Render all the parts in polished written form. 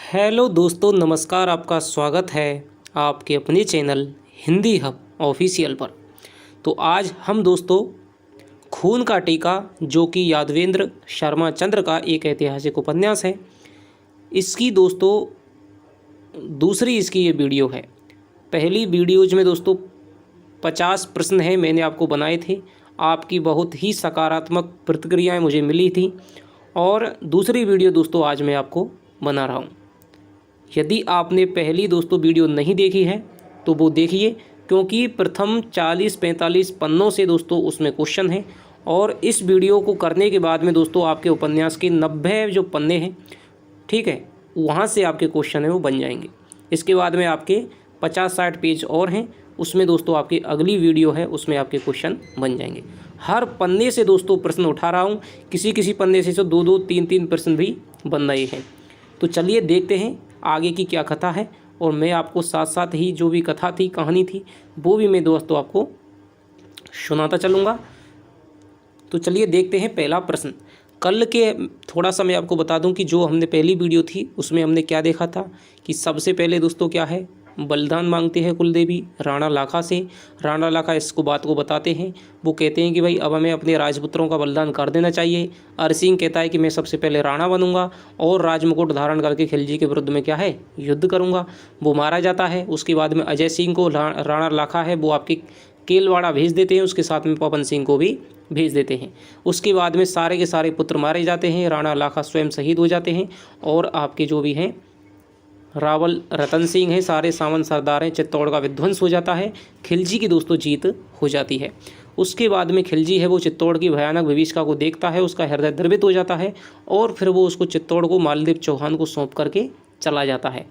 Hello दोस्तों, नमस्कार। आपका स्वागत है आपके अपने चैनल हिंदी हब ऑफिशियल पर। तो आज हम दोस्तों खून का टीका, जो कि यादवेंद्र शर्मा चंद्र का एक ऐतिहासिक उपन्यास है, इसकी दोस्तों दूसरी इसकी ये वीडियो है। पहली वीडियोज में दोस्तों 50 प्रश्न हैं, मैंने आपको बनाए थे। आपकी बहुत ही सकारात्मक प्रतिक्रियाएं मुझे मिली थी। और दूसरी वीडियो दोस्तों आज मैं आपको बना रहा हूँ। यदि आपने पहली दोस्तों वीडियो नहीं देखी है तो वो देखिए, क्योंकि प्रथम 40-45 पन्नों से दोस्तों उसमें क्वेश्चन हैं। और इस वीडियो को करने के बाद में दोस्तों आपके उपन्यास के 90 जो पन्ने हैं, ठीक है, वहाँ से आपके क्वेश्चन हैं वो बन जाएंगे। इसके बाद में आपके 50-60 पेज और हैं, उसमें दोस्तों आपकी अगली वीडियो है, उसमें आपके क्वेश्चन बन जाएंगे। हर पन्ने से दोस्तों प्रश्न उठा रहा हूँ, किसी पन्ने से तो 2-2, 3-3 प्रश्न भी बन रहे हैं। तो चलिए देखते हैं आगे की क्या कथा है। और मैं आपको साथ साथ ही जो भी कथा थी, कहानी थी, वो भी मैं दोस्तों आपको सुनाता चलूँगा। तो चलिए देखते हैं पहला प्रश्न। कल के थोड़ा सा मैं आपको बता दूं कि जो हमने पहली वीडियो थी उसमें हमने क्या देखा था कि सबसे पहले दोस्तों क्या है, बलिदान मांगते हैं कुलदेवी राणा लाखा से। राणा लाखा इसको बात को बताते हैं, वो कहते हैं कि भाई अब हमें अपने राजपुत्रों का बलिदान कर देना चाहिए। अरसिंह कहता है कि मैं सबसे पहले राणा बनूंगा और राजमुकुट धारण करके खिलजी के विरुद्ध में क्या है, युद्ध करूंगा। वो मारा जाता है। उसके बाद में अजय सिंह को राणा लाखा है वो आपके केलवाड़ा भेज देते हैं, उसके साथ में पवन सिंह को भी भेज देते हैं। उसके बाद में सारे के सारे पुत्र मारे जाते हैं, राणा लाखा स्वयं शहीद हो जाते हैं। और आपके जो भी हैं रावल रतन सिंह हैं, सारे सामंत सरदार हैं, चित्तौड़ का विध्वंस हो जाता है। खिलजी की दोस्तों जीत हो जाती है। उसके बाद में खिलजी है वो चित्तौड़ की भयानक विभीषिका को देखता है, उसका हृदय द्रवित हो जाता है और फिर वो उसको चित्तौड़ को मालदेव चौहान को सौंप करके चला जाता है।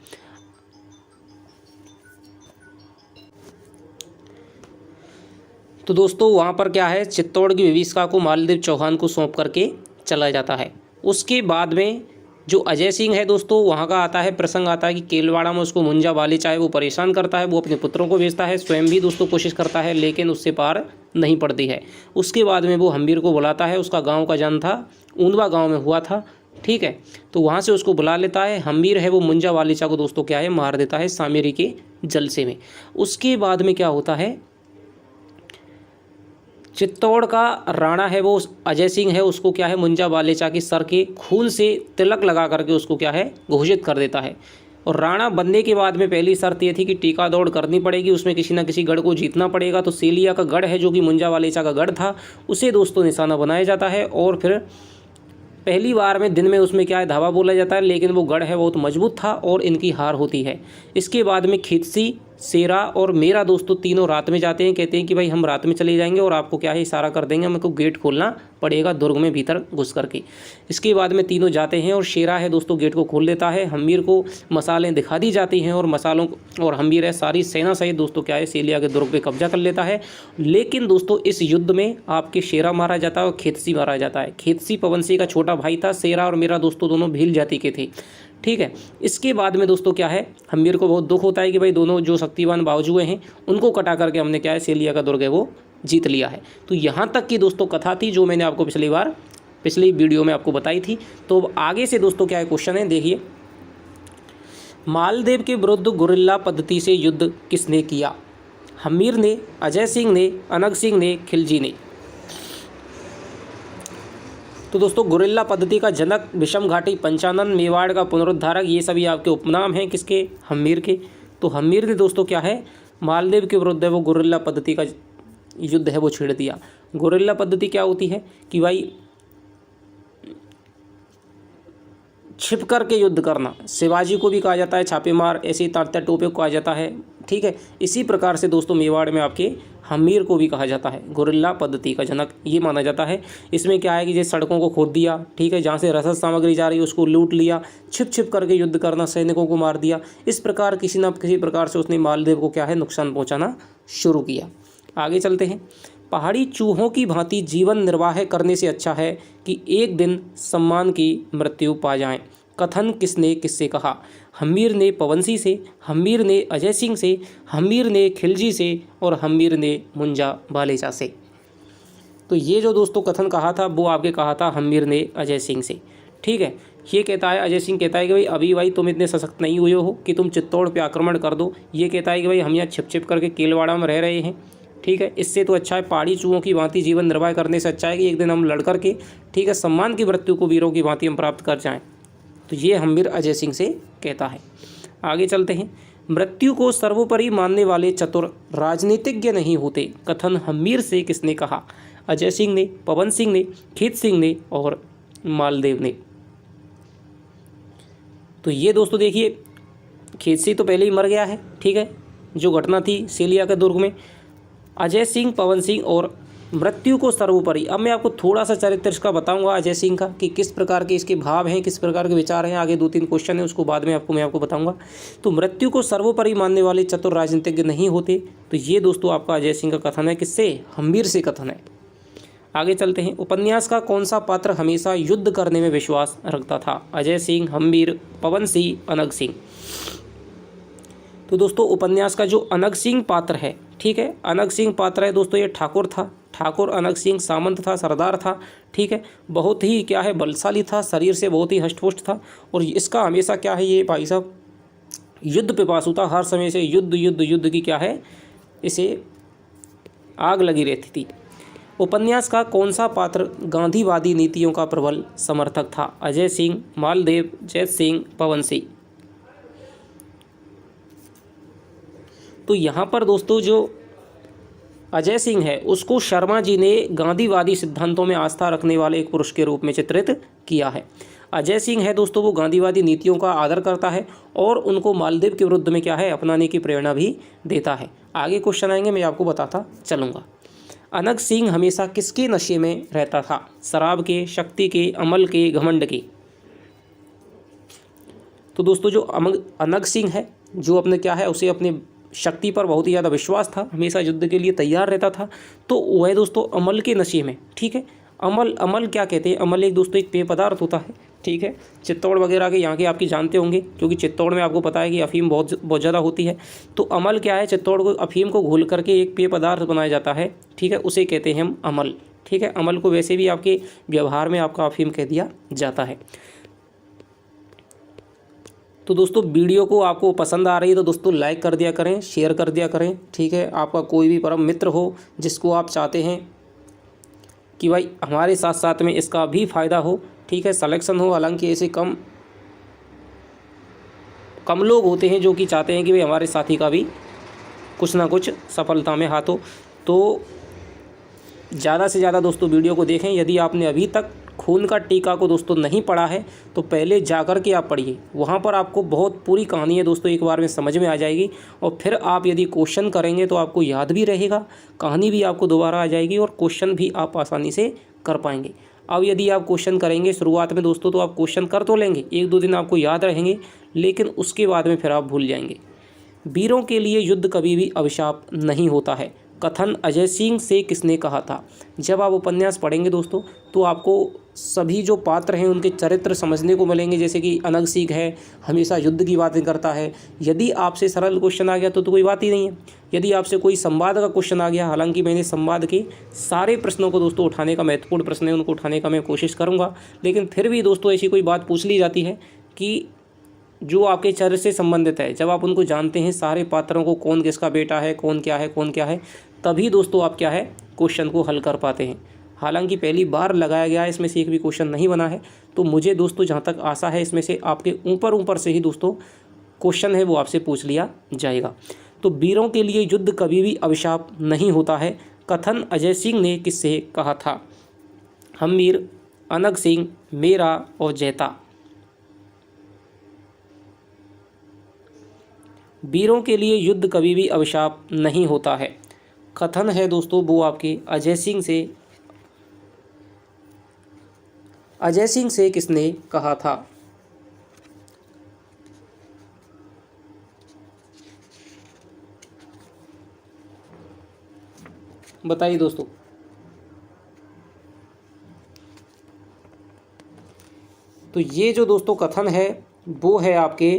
तो दोस्तों वहाँ पर क्या है, चित्तौड़ की विभीषिका को मालदेव चौहान को सौंप करके चला जाता है। उसके बाद में जो अजय सिंह है दोस्तों, वहाँ का आता है प्रसंग आता है कि केलवाड़ा में उसको मुंजा वाली चाहे वो परेशान करता है, वो अपने पुत्रों को भेजता है, स्वयं भी दोस्तों कोशिश करता है, लेकिन उससे पार नहीं पड़ती है। उसके बाद में वो हम्बीर को बुलाता है, उसका गाँव का जन्म था ऊंधवा गाँव में हुआ था, ठीक है। तो वहाँ से उसको बुला लेता है। हम्बीर है वो मुंजा वालीचा को दोस्तों क्या है, मार देता है सामेरी के जलसे में। उसके बाद में क्या होता है, चित्तौड़ का राणा है वो अजय सिंह है, उसको क्या है, मुंजा वालेचा के सर के खून से तिलक लगा करके उसको क्या है, घोषित कर देता है। और राणा बनने के बाद में पहली शर्त ये थी कि टीका दौड़ करनी पड़ेगी, उसमें किसी न किसी गढ़ को जीतना पड़ेगा। तो सेलिया का गढ़ है जो कि मुंजा वालेचा का गढ़ था, उसे दोस्तों निशाना बनाया जाता है। और फिर पहली बार में दिन में उसमें क्या है, धावा बोला जाता है, लेकिन वो गढ़ है बहुत मजबूत था और इनकी हार होती है। इसके बाद में खितसी, शेरा और मेरा दोस्तों तीनों रात में जाते हैं, कहते हैं कि भाई हम रात में चले जाएंगे और आपको क्या है इशारा कर देंगे, हमको गेट खोलना पड़ेगा दुर्ग में भीतर घुस करके। इसके बाद में तीनों जाते हैं और शेरा है दोस्तों गेट को खोल देता है। हम्बीर को मसालें दिखा दी जाती हैं और मसालों और हम्बीर है सारी सेना सहित दोस्तों क्या है सेलिया के दुर्ग पे कब्जा कर लेता है। लेकिन दोस्तों इस युद्ध में आपके शेरा मारा जाता है और खेतसी मारा जाता है। खेतसी पवन सिंह का छोटा भाई था, शेरा और मेरा दोस्तों दोनों भील जाति के थे, ठीक है। इसके बाद में दोस्तों क्या है, हम्बीर को बहुत दुख होता है कि भाई दोनों जो शक्तिवान बावजूद हैं उनको कटा करके हमने क्या है सेलिया का दुर्ग है वो जीत लिया है। तो यहाँ तक की दोस्तों कथा थी जो मैंने आपको पिछली वीडियो में आपको बताई थी। तो अब आगे से दोस्तों क्या है क्वेश्चन है, देखिए। मालदेव के विरुद्ध गुरिल्ला पद्धति से युद्ध किसने किया? हम्बीर ने, अजय सिंह ने, अनग सिंह ने, खिलजी ने। तो दोस्तों गुरिल्ला पद्धति का जनक, विषम घाटी, पंचानन, मेवाड़ का पुनरुद्धारक, ये सभी आपके उपनाम हैं किसके, हम्बीर के। तो हम्बीर ने दोस्तों क्या है मालदेव के विरुद्ध है वो गुरिल्ला पद्धति का युद्ध है वो छेड़ दिया। गुरिल्ला पद्धति क्या होती है कि भाई छिप करके युद्ध करना, शिवाजी को भी कहा जाता है छापेमार, ऐसे ही तात्या टोपे को कहा जाता है, ठीक है। इसी प्रकार से दोस्तों मेवाड़ में आपके हम्बीर को भी कहा जाता है गुरिल्ला पद्धति का जनक, ये माना जाता है। इसमें क्या है कि जैसे सड़कों को खोद दिया, ठीक है, जहाँ से रसद सामग्री जा रही है उसको लूट लिया, छिप करके युद्ध करना, सैनिकों को मार दिया। इस प्रकार किसी न किसी प्रकार से उसने मालदेव को क्या है नुकसान पहुँचाना शुरू किया। आगे चलते हैं। पहाड़ी चूहों की भांति जीवन निर्वाह करने से अच्छा है कि एक दिन सम्मान की मृत्यु पा जाएं। कथन किसने किससे कहा? हम्बीर ने पवन सिंह से, हम्बीर ने अजय सिंह से, हम्बीर ने खिलजी से और हम्बीर ने मुंजा वालेचा से। तो ये जो दोस्तों कथन कहा था वो आपके कहा था हम्बीर ने अजय सिंह से, ठीक है। ये कहता है, अजय सिंह कहता है कि भाई अभी भाई तुम इतने सशक्त नहीं हुए हो कि तुम चित्तौड़ पे आक्रमण कर दो। ये कहता है कि भाई हम यहाँ छिप छिप करके केलवाड़ा में रह रहे हैं, ठीक है, इससे तो अच्छा है पहाड़ी चूहों की भांति जीवन निर्वाह करने से अच्छा है कि एक दिन हम लड़ करके, ठीक है, सम्मान की मृत्यु को वीरों की भांति हम प्राप्त कर जाएं। तो ये हम्मीर अजय सिंह से कहता है। आगे चलते हैं। मृत्यु को सर्वोपरि मानने वाले चतुर राजनीतिज्ञ नहीं होते, कथन हम्मीर से किसने कहा? अजय सिंह ने, पवन सिंह ने, खेत सिंह ने और मालदेव ने। तो ये दोस्तों देखिए, खेत सिंह तो पहले ही मर गया है, ठीक है, जो घटना थी सेलिया के दुर्ग में। अजय सिंह, पवन सिंह और मृत्यु को सर्वोपरि। अब मैं आपको थोड़ा सा चरित्र इसका बताऊंगा अजय सिंह का, कि किस प्रकार के इसके भाव हैं, किस प्रकार के विचार हैं। आगे 2-3 क्वेश्चन है, उसको बाद में मैं आपको बताऊंगा। तो मृत्यु को सर्वोपरि मानने वाले चतुर राजनीतिज्ञ नहीं होते, तो ये दोस्तों आपका अजय सिंह का कथन है। किससे? हम्मीर से कथन है। आगे चलते हैं। उपन्यास का कौन सा पात्र हमेशा युद्ध करने में विश्वास रखता था? अजय सिंह, हम्मीर, पवन सिंह, अनग सिंह। तो दोस्तों उपन्यास का जो अनग सिंह पात्र है, ठीक है, अनग सिंह पात्र है दोस्तों, ये ठाकुर था। ठाकुर अनग सिंह सामंत था, सरदार था, ठीक है, बहुत ही क्या है बलशाली था, शरीर से बहुत ही हष्टपुष्ट था। और इसका हमेशा क्या है, ये भाई साहब युद्ध पिपासु था, हर समय से युद्ध युद्ध युद्ध की क्या है, इसे आग लगी रहती थी। उपन्यास का कौन सा पात्र गांधीवादी नीतियों का प्रबल समर्थक था? अजय सिंह, मालदेव, जैत सिंह, पवन सिंह। तो यहाँ पर दोस्तों जो अजय सिंह है उसको शर्मा जी ने गांधीवादी सिद्धांतों में आस्था रखने वाले एक पुरुष के रूप में चित्रित किया है। अजय सिंह है दोस्तों वो गांधीवादी नीतियों का आदर करता है और उनको मालदेव के विरुद्ध में क्या है अपनाने की प्रेरणा भी देता है। आगे क्वेश्चन आएंगे, मैं आपको बताता चलूँगा। अनग सिंह हमेशा किसके नशे में रहता था? शराब के, शक्ति के, अमल के, घमंड के। तो दोस्तों जो अनग सिंह है, जो अपने क्या है उसे अपने शक्ति पर बहुत ही ज़्यादा विश्वास था, हमेशा युद्ध के लिए तैयार रहता था, तो वह दोस्तों अमल के नशे में, ठीक है। अमल क्या कहते हैं? अमल एक दोस्तों एक पेय पदार्थ होता है, ठीक है। चित्तौड़ वगैरह के यहाँ के आपकी जानते होंगे, क्योंकि चित्तौड़ में आपको पता है कि अफीम बहुत ज़्यादा होती है। तो अमल क्या है? चित्तौड़ को अफीम को घोल करके एक पेय पदार्थ बनाया जाता है, ठीक है, उसे कहते हैं हम अमल, ठीक है। अमल को वैसे भी आपके व्यवहार में आपका अफीम कह दिया जाता है। तो दोस्तों वीडियो को आपको पसंद आ रही है तो दोस्तों लाइक कर दिया करें, शेयर कर दिया करें, ठीक है। आपका कोई भी परम मित्र हो जिसको आप चाहते हैं कि भाई हमारे साथ साथ में इसका भी फ़ायदा हो, ठीक है, सिलेक्शन हो। हालांकि ऐसे कम लोग होते हैं जो कि चाहते हैं कि भाई हमारे साथी का भी कुछ ना कुछ सफलता में हाथ हो। तो ज़्यादा से ज़्यादा दोस्तों वीडियो को देखें। यदि आपने अभी तक खून का टीका को दोस्तों नहीं पढ़ा है तो पहले जाकर के आप पढ़िए, वहाँ पर आपको बहुत पूरी कहानी है दोस्तों एक बार में समझ में आ जाएगी। और फिर आप यदि क्वेश्चन करेंगे तो आपको याद भी रहेगा, कहानी भी आपको दोबारा आ जाएगी और क्वेश्चन भी आप आसानी से कर पाएंगे। अब यदि आप क्वेश्चन करेंगे शुरुआत में दोस्तों तो आप क्वेश्चन कर तो लेंगे, 1-2 दिन आपको याद रहेंगे, लेकिन उसके बाद में फिर आप भूल जाएंगे। वीरों के लिए युद्ध कभी भी अभिशाप नहीं होता है, कथन अजय सिंह से किसने कहा था? जब आप उपन्यास पढ़ेंगे दोस्तों तो आपको सभी जो पात्र हैं उनके चरित्र समझने को मिलेंगे। जैसे कि अनग सिंह है, हमेशा युद्ध की बातें करता है। यदि आपसे सरल क्वेश्चन आ गया तो कोई बात ही नहीं है। यदि आपसे कोई संवाद का क्वेश्चन आ गया, हालांकि मैंने संवाद के सारे प्रश्नों को दोस्तों उठाने का, महत्वपूर्ण प्रश्न है उनको उठाने का मैं कोशिश करूँगा, लेकिन फिर भी दोस्तों ऐसी कोई बात पूछ ली जाती है कि जो आपके चरित्र से संबंधित है, जब आप उनको जानते हैं सारे पात्रों को, कौन किसका बेटा है, कौन क्या है, तभी दोस्तों आप क्या है क्वेश्चन को हल कर पाते हैं। हालांकि पहली बार लगाया गया है, इसमें से एक भी क्वेश्चन नहीं बना है, तो मुझे दोस्तों जहाँ तक आशा है इसमें से आपके ऊपर से ही दोस्तों क्वेश्चन है वो आपसे पूछ लिया जाएगा। तो वीरों के लिए युद्ध कभी भी अभिशाप नहीं होता है, कथन अजय सिंह ने किससे कहा था? हम्मीर, अनग सिंह, मेरा और जैता। वीरों के लिए युद्ध कभी भी अभिशाप नहीं होता है, कथन है दोस्तों वो आपके अजय सिंह से किसने कहा था? बताइए दोस्तों। तो ये जो दोस्तों कथन है वो है आपके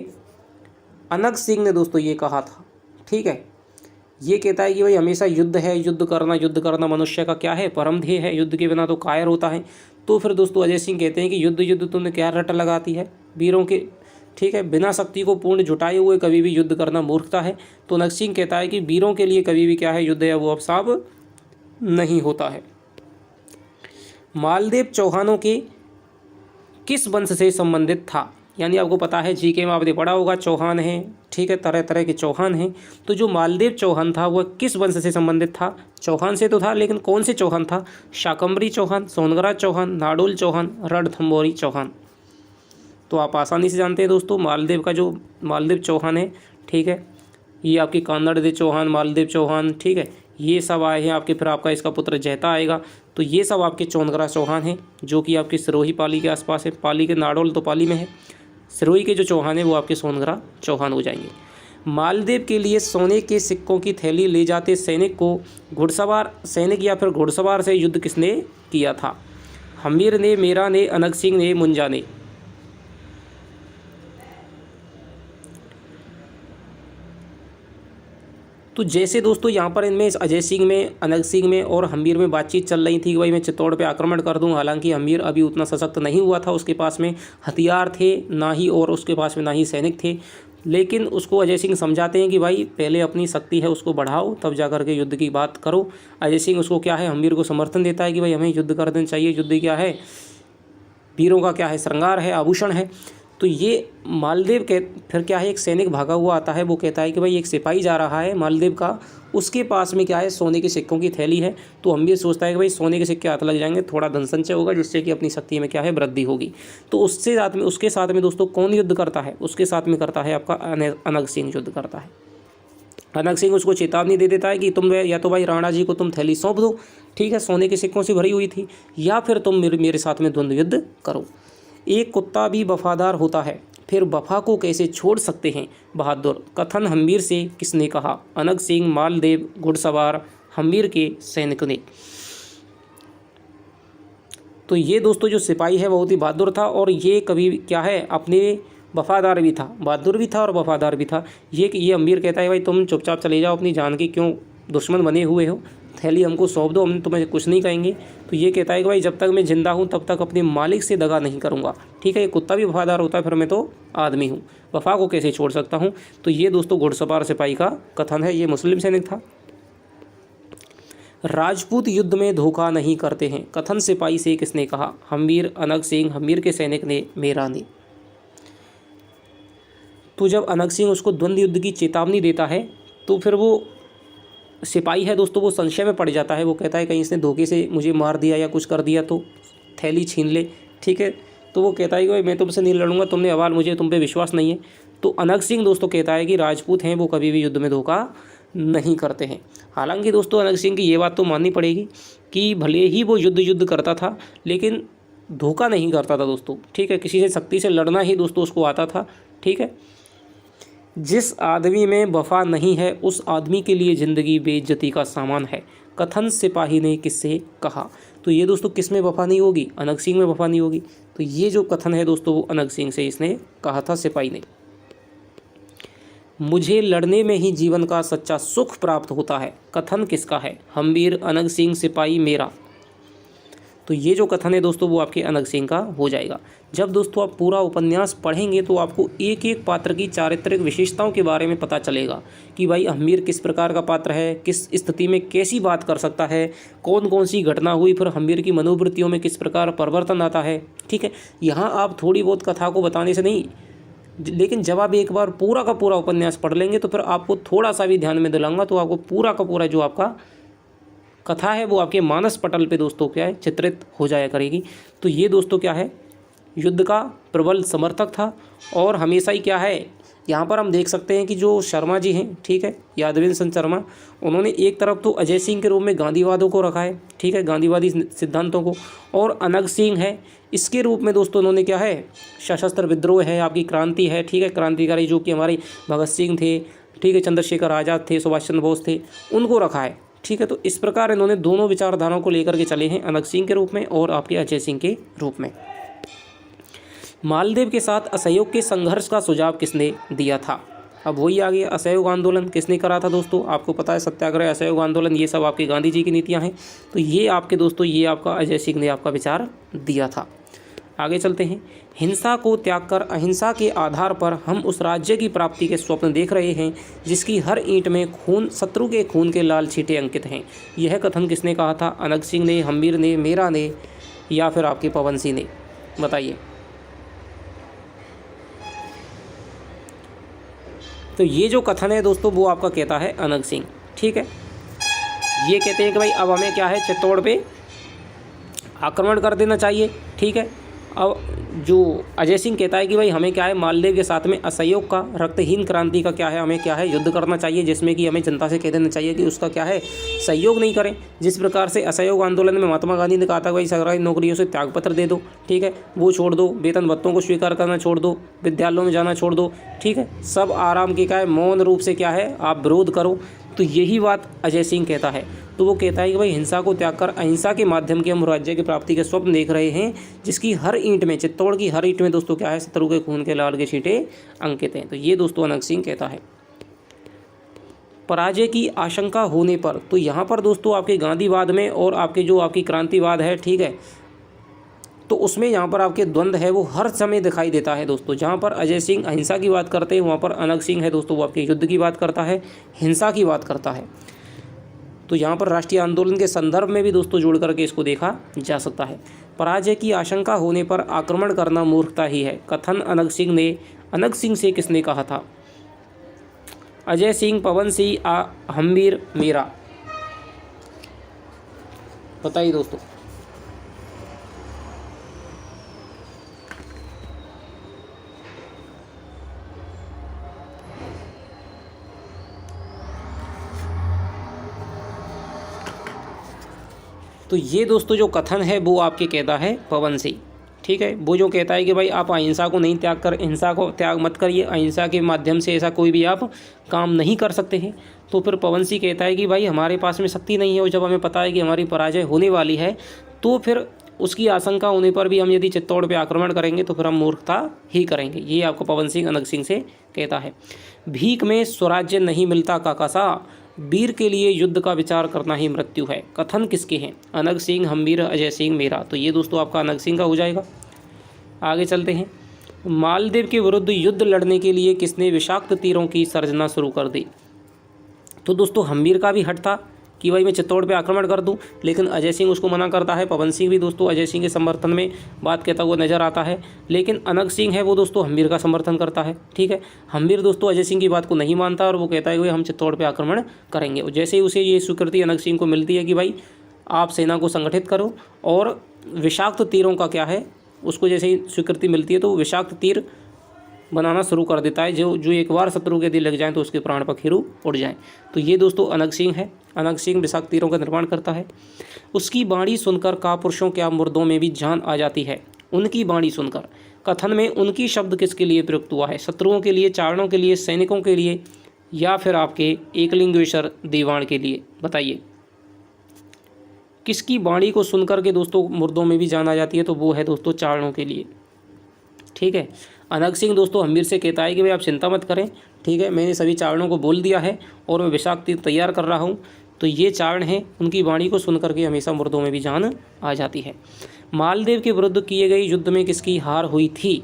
अनग सिंह ने दोस्तों ये कहा था, ठीक है। ये कहता है कि भाई हमेशा युद्ध है, युद्ध करना मनुष्य का क्या है, परम ध्येय है, युद्ध के बिना तो कायर होता है। तो फिर दोस्तों अजय सिंह कहते हैं कि युद्ध युद्ध तुमने क्या रट लगाती है वीरों के, ठीक है, बिना शक्ति को पूर्ण जुटाए हुए कभी भी युद्ध करना मूर्खता है। तो अनंग सिंह कहता है कि वीरों के लिए कभी भी क्या है, युद्ध है वो अभिशाप नहीं होता है। मालदेव चौहानों के किस वंश से संबंधित था, यानी आपको पता है जीके में आपने पढ़ा होगा चौहान है, ठीक है, तरह तरह के चौहान हैं। तो जो मालदेव चौहान था वह किस वंश से संबंधित था, चौहान से तो था, लेकिन कौन से चौहान था, शाकंभरी चौहान, सोनगरा चौहान, नाडोल चौहान, रणथंभौरी चौहान। तो आप आसानी से जानते हैं दोस्तों, मालदेव का जो मालदेव चौहान है, ठीक है, ये आपकी कानड़देव चौहान, मालदेव चौहान, ठीक है, ये सब आए हैं आपके। फिर आपका इसका पुत्र जैता आएगा। तो ये सब आपके चौनगरा चौहान हैं, जो कि आपकी सिरोही पाली के आसपास है। पाली के नाडोल तो पाली में है, सिरोही के जो चौहान है वो आपके सोनगरा चौहान हो जाएंगे। मालदेव के लिए सोने के सिक्कों की थैली ले जाते सैनिक को घुड़सवार सैनिक या फिर घुड़सवार से युद्ध किसने किया था, हमीर ने, मेरा ने, अनंग सिंह ने, मुंजा ने। तो जैसे दोस्तों यहाँ पर इनमें अजय सिंह में, अनंग सिंह में और हमीर में बातचीत चल रही थी कि भाई मैं चित्तौड़ पे आक्रमण कर दूँ। हालांकि हमीर अभी उतना सशक्त नहीं हुआ था, उसके पास में हथियार थे ना ही, और उसके पास में ना ही सैनिक थे। लेकिन उसको अजय सिंह समझाते हैं कि भाई पहले अपनी शक्ति है उसको बढ़ाओ, तब जा कर के युद्ध की बात करो। अजय सिंह उसको क्या है, हमीर को समर्थन देता है कि भाई हमें युद्ध कर देना चाहिए, युद्ध क्या है, वीरों का क्या है, श्रृंगार है, आभूषण है। तो ये मालदेव के फिर क्या है, एक सैनिक भागा हुआ आता है, वो कहता है कि भाई एक सिपाही जा रहा है मालदेव का, उसके पास में क्या है, सोने के सिक्कों की थैली है। तो हमीर सोचता है कि भाई सोने के सिक्के हाथ लग जाएंगे, थोड़ा धन संचय होगा, जिससे कि अपनी शक्ति में क्या है, वृद्धि होगी। तो उसके साथ में दोस्तों कौन युद्ध करता है, उसके साथ में करता है आपका अनंग सिंह युद्ध करता है। अनंग सिंह उसको चेतावनी दे देता है कि तुम या तो भाई राणा जी को तुम थैली सौंप दो, ठीक है, सोने के सिक्कों से भरी हुई थी, या फिर तुम मेरे साथ में द्वंद्व युद्ध करो। एक कुत्ता भी वफादार होता है, फिर वफा को कैसे छोड़ सकते हैं बहादुर, कथन हमीर से किसने कहा, अनंग सिंह, मालदेव, घुड़सवार, हमीर के सैनिक ने। तो ये दोस्तों जो सिपाही है बहुत ही बहादुर था, और ये कभी क्या है, अपने वफादार भी था, बहादुर भी था और वफादार भी था। ये हमीर कहता है भाई तुम चुपचाप चले जाओ, अपनी जान के क्यों दुश्मन बने हुए हो, थैली हमको सौंप दो, हम तुम्हें कुछ नहीं कहेंगे। तो ये कहता है कि भाई जब तक मैं जिंदा हूँ तब तक अपने मालिक से दगा नहीं करूँगा, ठीक है। ये कुत्ता भी वफादार होता है, फिर मैं तो आदमी हूँ, वफा को कैसे छोड़ सकता हूँ। तो ये दोस्तों घुड़सवार सिपाही का कथन है, ये मुस्लिम सैनिक था। राजपूत युद्ध में धोखा नहीं करते हैं, कथन सिपाही से किसने कहा, हमीर, अनंग सिंह, हमीर के सैनिक ने, मेरा ने। तो जब अनंग सिंह उसको द्वंद्व युद्ध की चेतावनी देता है तो फिर वो सिपाही है दोस्तों वो संशय में पड़ जाता है। वो कहता है कहीं इसने धोखे से मुझे मार दिया या कुछ कर दिया तो थैली छीन ले, ठीक है। तो वो कहता है कि मैं तुमसे नहीं लड़ूंगा, तुमने अवाल, मुझे तुम पे विश्वास नहीं है। तो अनंग सिंह दोस्तों कहता है कि राजपूत हैं वो कभी भी युद्ध में धोखा नहीं करते हैं। हालांकि दोस्तों अनंग सिंह की ये बात तो माननी पड़ेगी कि भले ही वो युद्ध करता था लेकिन धोखा नहीं करता था दोस्तों, ठीक है। किसी से सख्ती से लड़ना ही दोस्तों उसको आता था, ठीक है। जिस आदमी में वफा नहीं है उस आदमी के लिए ज़िंदगी बेइज्जती का सामान है, कथन सिपाही ने किससे कहा। तो ये दोस्तों किस में वफा नहीं होगी, अनंग सिंह में वफा नहीं होगी। तो ये जो कथन है दोस्तों वो अनंग सिंह से इसने कहा था, सिपाही ने। मुझे लड़ने में ही जीवन का सच्चा सुख प्राप्त होता है, कथन किसका है, हमीर, अनंग सिंह, सिपाही, मेरा। तो ये जो कथन है दोस्तों वो आपके अनंग सिंह का हो जाएगा। जब दोस्तों आप पूरा उपन्यास पढ़ेंगे तो आपको एक एक पात्र की चारित्रिक विशेषताओं के बारे में पता चलेगा कि भाई हमीर किस प्रकार का पात्र है, किस स्थिति में कैसी बात कर सकता है, कौन कौन सी घटना हुई, फिर हमीर की मनोवृत्तियों में किस प्रकार परिवर्तन आता है, ठीक है। यहाँ आप थोड़ी बहुत कथा को बताने से नहीं, लेकिन जब आप एक बार पूरा का पूरा उपन्यास पढ़ लेंगे तो फिर आपको थोड़ा सा भी ध्यान में दिलाऊंगा तो आपको पूरा का पूरा जो आपका कथा है वो आपके मानस पटल पे दोस्तों क्या है, चित्रित हो जाया करेगी। तो ये दोस्तों क्या है, युद्ध का प्रबल समर्थक था और हमेशा ही क्या है, यहाँ पर हम देख सकते हैं कि जो शर्मा जी हैं, ठीक है, यादवेंद्र सिंह शर्मा, उन्होंने एक तरफ तो अजय सिंह के रूप में गांधीवादों को रखा है, ठीक है, गांधीवादी सिद्धांतों को, और अनंग सिंह है इसके रूप में दोस्तों उन्होंने क्या है, सशस्त्र विद्रोह है, आपकी क्रांति है, ठीक है, क्रांतिकारी जो कि हमारे भगत सिंह थे, ठीक है, चंद्रशेखर आज़ाद थे, सुभाष चंद्र बोस थे, उनको रखा है, ठीक है। तो इस प्रकार इन्होंने दोनों विचारधाराओं को लेकर के चले हैं, अनंग सिंह के रूप में और आपके अजय सिंह के रूप में। मालदेव के साथ असहयोग के संघर्ष का सुझाव किसने दिया था, अब वही आ गया असहयोग आंदोलन किसने करा था दोस्तों, आपको पता है सत्याग्रह, असहयोग आंदोलन, ये सब आपके गांधी जी की नीतियाँ हैं। तो ये आपके दोस्तों ये आपका अजय सिंह ने आपका विचार दिया था। आगे चलते हैं। हिंसा को त्याग कर अहिंसा के आधार पर हम उस राज्य की प्राप्ति के स्वप्न देख रहे हैं जिसकी हर ईंट में खून, शत्रु के खून के लाल छींटे अंकित हैं। यह कथन किसने कहा था, अनंग सिंह ने, हम्मीर ने, मेरा ने या फिर आपके पवन सिंह ने, बताइए। तो ये जो कथन है दोस्तों वो आपका कहता है अनंग सिंह, ठीक है। ये कहते हैं कि भाई अब हमें क्या है, चित्तौड़ पे आक्रमण कर देना चाहिए, ठीक है। अब जो अजय सिंह कहता है कि भाई हमें क्या है, मालदेव के साथ में असहयोग का, रक्तहीन क्रांति का क्या है, हमें क्या है, युद्ध करना चाहिए, जिसमें कि हमें जनता से कह देना चाहिए कि उसका क्या है, सहयोग नहीं करें। जिस प्रकार से असहयोग आंदोलन में महात्मा गांधी ने कहा था भाई सरकारी नौकरियों से त्यागपत्र दे दो, ठीक है, वो छोड़ दो, वेतन भत्तों को स्वीकार करना छोड़ दो, विद्यालयों में जाना छोड़ दो, ठीक है, सब आराम की क्या है, मौन रूप से क्या है आप विरोध करो। तो यही बात अजय सिंह कहता है। तो वो कहता है कि भाई हिंसा को त्याग कर अहिंसा के माध्यम के हम राज्य की प्राप्ति के स्वप्न देख रहे हैं जिसकी हर ईंट में, चित्तौड़ की हर ईंट में दोस्तों क्या है, शत्रु के खून के लाल के छींटे अंकित हैं। तो ये दोस्तों अनंग सिंह कहता है। पराजय की आशंका होने पर, तो यहाँ पर दोस्तों आपके गांधीवाद में और आपके जो आपकी क्रांतिवाद है, ठीक है, तो उसमें यहाँ पर आपके द्वंद्व है वो हर समय दिखाई देता है दोस्तों। जहाँ पर अजय सिंह अहिंसा की बात करते हैं वहाँ पर अनंग सिंह है दोस्तों वो आपके युद्ध की बात करता है, हिंसा की बात करता है। तो यहाँ पर राष्ट्रीय आंदोलन के संदर्भ में भी दोस्तों जोड़ करके इसको देखा जा सकता है। पराजय की आशंका होने पर आक्रमण करना मूर्खता ही है, कथन अनंग सिंह ने, अनंग सिंह से किसने कहा था, अजय सिंह, पवन सिंह, हम्मीर, मेरा, बताइए दोस्तों। तो ये दोस्तों जो कथन है वो आपके कहता है पवन सिंह, ठीक है। वो जो कहता है कि भाई आप अहिंसा को नहीं त्याग कर, हिंसा को त्याग मत करिए, अहिंसा के माध्यम से ऐसा कोई भी आप काम नहीं कर सकते हैं। तो फिर पवन सिंह कहता है कि भाई हमारे पास में शक्ति नहीं है और जब हमें पता है कि हमारी पराजय होने वाली है तो फिर उसकी आशंका होने पर भी हम यदि चित्तौड़ पे आक्रमण करेंगे तो फिर हम मूर्खता ही करेंगे। ये आपको पवन सिंह अनंग सिंह से कहता है। भीख में स्वराज्य नहीं मिलता काकासा, वीर के लिए युद्ध का विचार करना ही मृत्यु है, कथन किसके हैं, अनंग सिंह, हम्मीर, अजय सिंह, मेरा। तो ये दोस्तों आपका अनंग सिंह का हो जाएगा। आगे चलते हैं। मालदेव के विरुद्ध युद्ध लड़ने के लिए किसने विषाक्त तीरों की सर्जना शुरू कर दी। तो दोस्तों हम्मीर का भी हट था कि भाई मैं चित्तौड़ पे आक्रमण कर दूं, लेकिन अजय सिंह उसको मना करता है। पवन सिंह भी दोस्तों अजय सिंह के समर्थन में बात कहता हुआ नजर आता है, लेकिन अनंग सिंह है वो दोस्तों हम्मीर का समर्थन करता है, ठीक है। हम्मीर दोस्तों अजय सिंह की बात को नहीं मानता और वो कहता है कि हम चित्तौड़ पे आक्रमण करेंगे। और जैसे ही उसे ये स्वीकृति अनंग सिंह को मिलती है कि भाई आप सेना को संगठित करो और विषाक्त तीरों का क्या है, उसको जैसे ही स्वीकृति मिलती है तो विषाक्त तीर बनाना शुरू कर देता है, जो एक बार शत्रु के दिल लग जाए तो उसके प्राण पखेरु उड़ जाएं। तो ये दोस्तों अनंग सिंह है। अनंग सिंह विषाक्त तीरों का निर्माण करता है। उसकी बाणी सुनकर कापुरुषों क्या मुर्दों में भी जान आ जाती है, उनकी बाणी सुनकर, कथन में उनकी शब्द किसके लिए प्रयुक्त हुआ है, शत्रुओं के लिए, चारणों के लिए, सैनिकों के लिए या फिर आपके एकलिंगेश्वर दीवान के लिए, बताइए। किसकी बाणी को सुनकर के दोस्तों मुर्दों में भी जान आ जाती है, तो वो है दोस्तों चारणों के लिए, ठीक है। अनंग सिंह दोस्तों हम्मीर से कहता है कि भाई आप चिंता मत करें, ठीक है, मैंने सभी चारणों को बोल दिया है और मैं विषाक्त तीर तैयार कर रहा हूँ। तो ये चारण हैं, उनकी वाणी को सुनकर के हमेशा मुर्दों में भी जान आ जाती है। मालदेव के विरुद्ध किए गए युद्ध में किसकी हार हुई थी,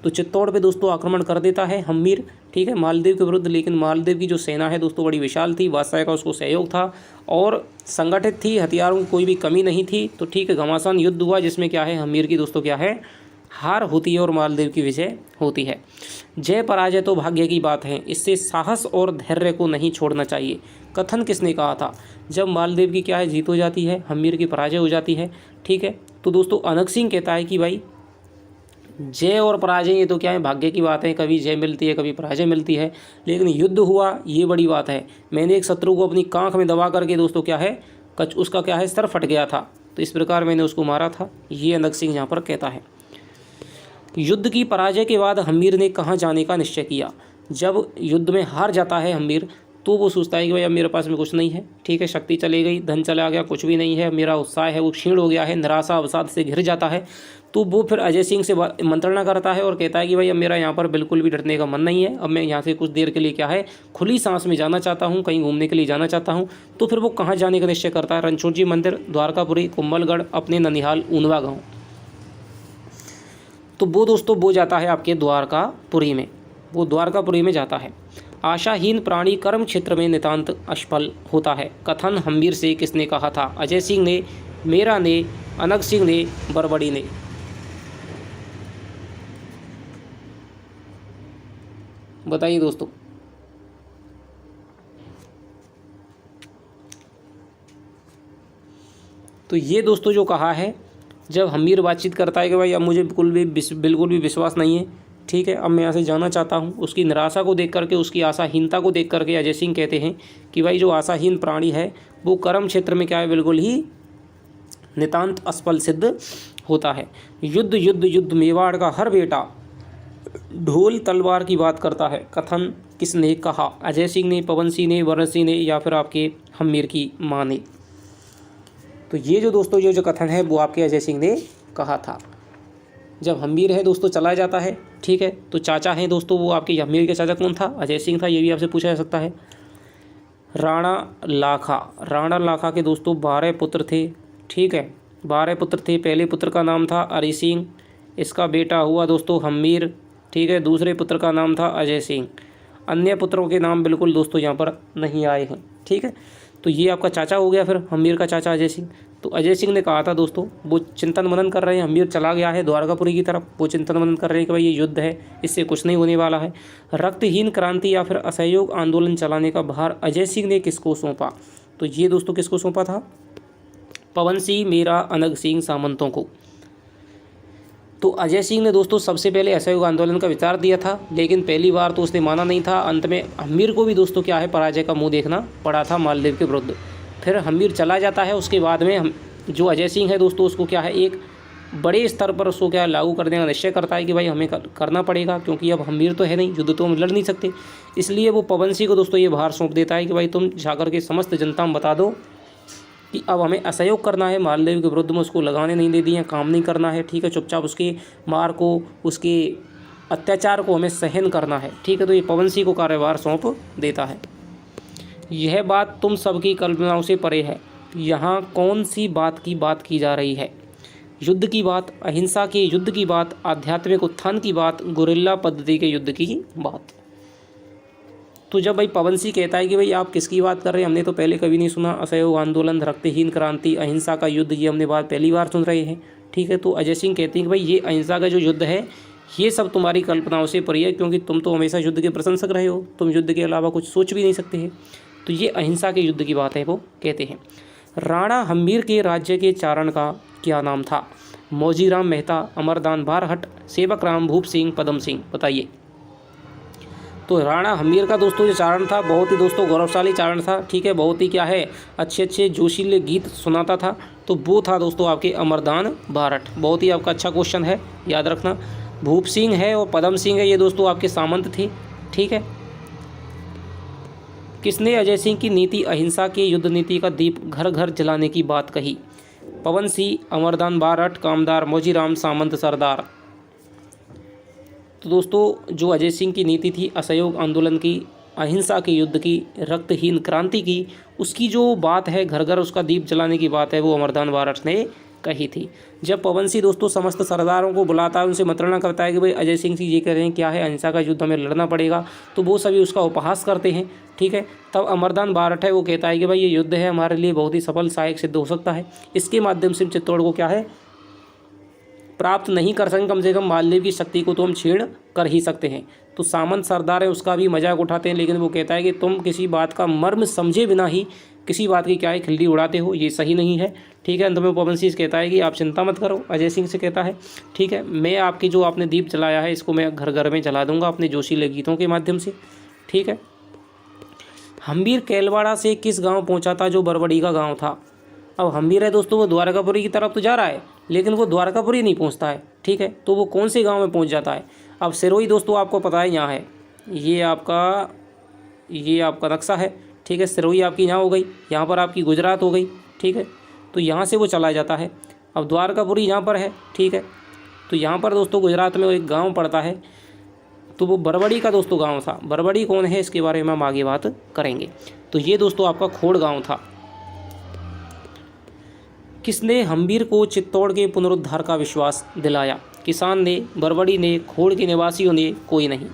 तो चित्तौड़ पे दोस्तों आक्रमण कर देता है हम्मीर, ठीक है, मालदेव के विरुद्ध। लेकिन मालदेव की जो सेना है दोस्तों बड़ी विशाल थी, बादशाह का उसको सहयोग था और संगठित थी, हथियारों की कोई भी कमी नहीं थी। तो ठीक है, घमासान युद्ध हुआ जिसमें क्या है, हम्मीर की दोस्तों क्या है, हार होती है और मालदेव की विजय होती है। जय पराजय तो भाग्य की बात है, इससे साहस और धैर्य को नहीं छोड़ना चाहिए, कथन किसने कहा था। जब मालदेव की क्या है, जीत हो जाती है, हम्मीर की पराजय हो जाती है, ठीक है। तो दोस्तों अनंग सिंह कहता है कि भाई जय और पराजय ये तो क्या है, भाग्य की बात है, कभी जय मिलती है कभी पराजय मिलती है, लेकिन युद्ध हुआ ये बड़ी बात है। मैंने एक शत्रु को अपनी कांख में दबा करके दोस्तों क्या है, उसका क्या है, सर फट गया था, तो इस प्रकार मैंने उसको मारा था, ये अनंग सिंह यहाँ पर कहता है। युद्ध की पराजय के बाद हम्मीर ने कहाँ जाने का निश्चय किया। जब युद्ध में हार जाता है हम्मीर, तो वो सोचता है कि भाई अब मेरे पास में कुछ नहीं है, ठीक है, शक्ति चली गई, धन चला गया, कुछ भी नहीं है, मेरा उत्साह है वो क्षीण हो गया है, निराशा अवसाद से घिर जाता है। तो वो फिर अजय सिंह से मंत्रणा करता है और कहता है कि भाई अब मेरा यहाँ पर बिल्कुल भी डरने का मन नहीं है, अब मैं यहाँ से कुछ देर के लिए क्या है खुली सांस में जाना चाहता हूँ, कहीं घूमने के लिए जाना चाहता हूँ। तो फिर वो कहाँ जाने का निश्चय करता है? रणछोड़ जी मंदिर, द्वारकापुरी, कुंभलगढ़, अपने ननिहाल, ऊनवा गाँव। तो वो दोस्तों वो जाता है आपके द्वारकापुरी में, वो द्वारकापुरी में जाता है। आशाहीन प्राणी कर्म क्षेत्र में नितांत असफल होता है। कथन हम्बीर से किसने कहा था? अजय सिंह ने, मेरा ने, अनग सिंह ने, बरबड़ी ने। बताइए दोस्तों। तो ये दोस्तों जो कहा है, जब हम्बीर बातचीत करता है कि भाई अब मुझे बिल्कुल भी विश्वास नहीं है, ठीक है, अब मैं यहाँ से जाना चाहता हूँ, उसकी निराशा को देख करके, उसकी आशाहीनता को देख करके अजय सिंह कहते हैं कि भाई जो आशाहीन प्राणी है वो कर्म क्षेत्र में क्या है, बिल्कुल ही नितांत असफल सिद्ध होता है। युद्ध युद्ध युद्ध मेवाड़ का हर बेटा ढोल तलवार की बात करता है। कथन किसने कहा? अजय सिंह ने, पवन सिंह ने, वरण सिंह ने, या फिर आपके हम्बीर की माँ ने। तो ये जो दोस्तों जो कथन है वो आपके अजय सिंह ने कहा था। जब हम्बीर है दोस्तों चला जाता है, ठीक है, तो चाचा हैं दोस्तों वो आपके हम्बीर के चाचा कौन था? अजय सिंह था, ये भी आपसे पूछा जा सकता है। राणा लाखा, राणा लाखा के दोस्तों 12 पुत्र थे, ठीक है, 12 पुत्र थे। पहले पुत्र का नाम था अरि सिंह, इसका बेटा हुआ दोस्तों हम्बीर, ठीक है। दूसरे पुत्र का नाम था अजय सिंह। अन्य पुत्रों के नाम बिल्कुल दोस्तों यहाँ पर नहीं आए हैं, ठीक है। तो ये आपका चाचा हो गया फिर हम्बीर का चाचा अजय सिंह। तो अजय सिंह ने कहा था दोस्तों, वो चिंतन मनन कर रहे हैं, हम्बीर चला गया है द्वारकापुरी की तरफ, वो चिंतन मनन कर रहे हैं कि भाई ये युद्ध है, इससे कुछ नहीं होने वाला है। रक्तहीन क्रांति या फिर असहयोग आंदोलन चलाने का भार अजय सिंह ने किसको सौंपा? तो ये दोस्तों किसको सौंपा था? पवन सिंह, मीरा, अनग सिंह सामंतों को। तो अजय सिंह ने दोस्तों सबसे पहले असहयोग आंदोलन का विचार दिया था, लेकिन पहली बार तो उसने माना नहीं था। अंत में हम्बीर को भी दोस्तों क्या है पराजय का मुंह देखना पड़ा था मालदेव के विरुद्ध। फिर हम्बीर चला जाता है, उसके बाद में जो अजय सिंह है दोस्तों उसको क्या है एक बड़े स्तर पर उसको क्या लागू करने का निश्चय करता है कि भाई हमें करना पड़ेगा, क्योंकि अब हम्बीर तो है नहीं, युद्ध तो हम लड़ नहीं सकते। इसलिए वो पवन सिंह को दोस्तों ये भार सौंप देता है कि भाई तुम जाकर के समस्त जनता में बता दो कि अब हमें असहयोग करना है, मालदेव के विरुद्ध में उसको लगाने नहीं दे दिए, काम नहीं करना है, ठीक है, चुपचाप उसके मार को, उसके अत्याचार को हमें सहन करना है, ठीक है। तो ये पवन सिंह को कार्यभार सौंप देता है। यह बात तुम सबकी कल्पनाओं से परे है। यहाँ कौन सी बात की जा रही है? युद्ध की बात, अहिंसा के युद्ध की बात, आध्यात्मिक उत्थान की बात, गुरिल्ला पद्धति के युद्ध की बात। तो जब भाई पवन सिंह कहता है कि भाई आप किसकी बात कर रहे हैं, हमने तो पहले कभी नहीं सुना, असहयोग आंदोलन, रक्तहीन क्रांति, अहिंसा का युद्ध, ये हमने बात पहली बार सुन रहे हैं, ठीक है। तो अजय सिंह कहते हैं कि भाई ये अहिंसा का जो युद्ध है ये सब तुम्हारी कल्पनाओं से परे है, क्योंकि तुम तो हमेशा युद्ध के प्रशंसक रहे हो, तुम युद्ध के अलावा कुछ सोच भी नहीं सकते हैं। तो ये अहिंसा के युद्ध की बात है वो कहते हैं। राणा हम्बीर के राज्य के चारण का क्या नाम था? मौजीराम मेहता, अमरदान बारहट, सेवक राम, भूप सिंह, पदम सिंह। बताइए। तो राणा हम्बीर का दोस्तों जो चारण था बहुत ही दोस्तों गौरवशाली चारण था, ठीक है, बहुत ही क्या है अच्छे अच्छे जोशीले गीत सुनाता था। तो वो था दोस्तों आपके अमरदान बारहट। बहुत ही आपका अच्छा क्वेश्चन है, याद रखना। भूप सिंह है और पदम सिंह है, ये दोस्तों आपके सामंत थे, ठीक है। किसने अजय सिंह की नीति अहिंसा के युद्ध नीति का दीप घर घर जलाने की बात कही? पवन सिंह, अमरदान बारहट, कामदार, मौजीराम, सामंत, सरदार। तो दोस्तों जो अजय सिंह की नीति थी असहयोग आंदोलन की, अहिंसा के युद्ध की, रक्तहीन क्रांति की, उसकी जो बात है घर घर उसका दीप जलाने की बात है वो अमरदान बारहट ने कही थी। जब पवन सिंह दोस्तों समस्त सरदारों को बुलाता है, उनसे मंत्रणा करता है कि भाई अजय सिंह जी ये कह रहे हैं क्या है, अहिंसा का युद्ध हमें लड़ना पड़ेगा, तो वो सभी उसका उपहास करते हैं, ठीक है। तब अमरदान बारहट है वो कहता है कि भाई ये युद्ध है हमारे लिए बहुत ही सफल सहायक सिद्ध हो सकता है, इसके माध्यम से चित्तौड़ को क्या है प्राप्त नहीं कर सकें, कम से कम मालदेव की शक्ति को तो हम छीण कर ही सकते हैं। तो सामंत सरदार है उसका भी मजाक उठाते हैं, लेकिन वो कहता है कि तुम किसी बात का मर्म समझे बिना ही किसी बात की क्या है खिल्ली उड़ाते हो, ये सही नहीं है, ठीक है। अंत में पवन सिंह कहता है कि आप चिंता मत करो, अजय सिंह से कहता है, ठीक है, मैं आपकी जो आपने दीप जलाया है इसको मैं घर घर में जला दूंगा अपने जोशीले गीतों के माध्यम से, ठीक है। हम्बीर कैलवाड़ा से किस गाँव पहुँचा था जो बरबड़ी का गाँव था? अब हम्बीर है दोस्तों वो द्वारकापुरी की तरफ तो जा रहा है, लेकिन वो द्वारकापुरी नहीं पहुंचता है, ठीक है। तो वो कौन से गांव में पहुंच जाता है? अब सिरोही दोस्तों आपको पता है यहाँ है, ये आपका ये आपका नक्शा है, ठीक है। सिरोही आपकी यहाँ हो गई, यहाँ पर आपकी गुजरात हो गई, ठीक है। तो यहाँ से वो चला जाता है। अब द्वारकापुरी यहाँ पर है, ठीक है। तो यहाँ पर दोस्तों गुजरात में वो एक गांव पड़ता है, तो वो बरबड़ी का दोस्तों गांव था। बरबड़ी कौन है इसके बारे में हम आगे बात करेंगे। तो ये दोस्तों आपका खोड़ गांव था। किसने हम्बीर को चित्तौड़ के पुनरुद्धार का विश्वास दिलाया? किसान ने, बरबड़ी ने, खोड़ के निवासियों ने, कोई नहीं।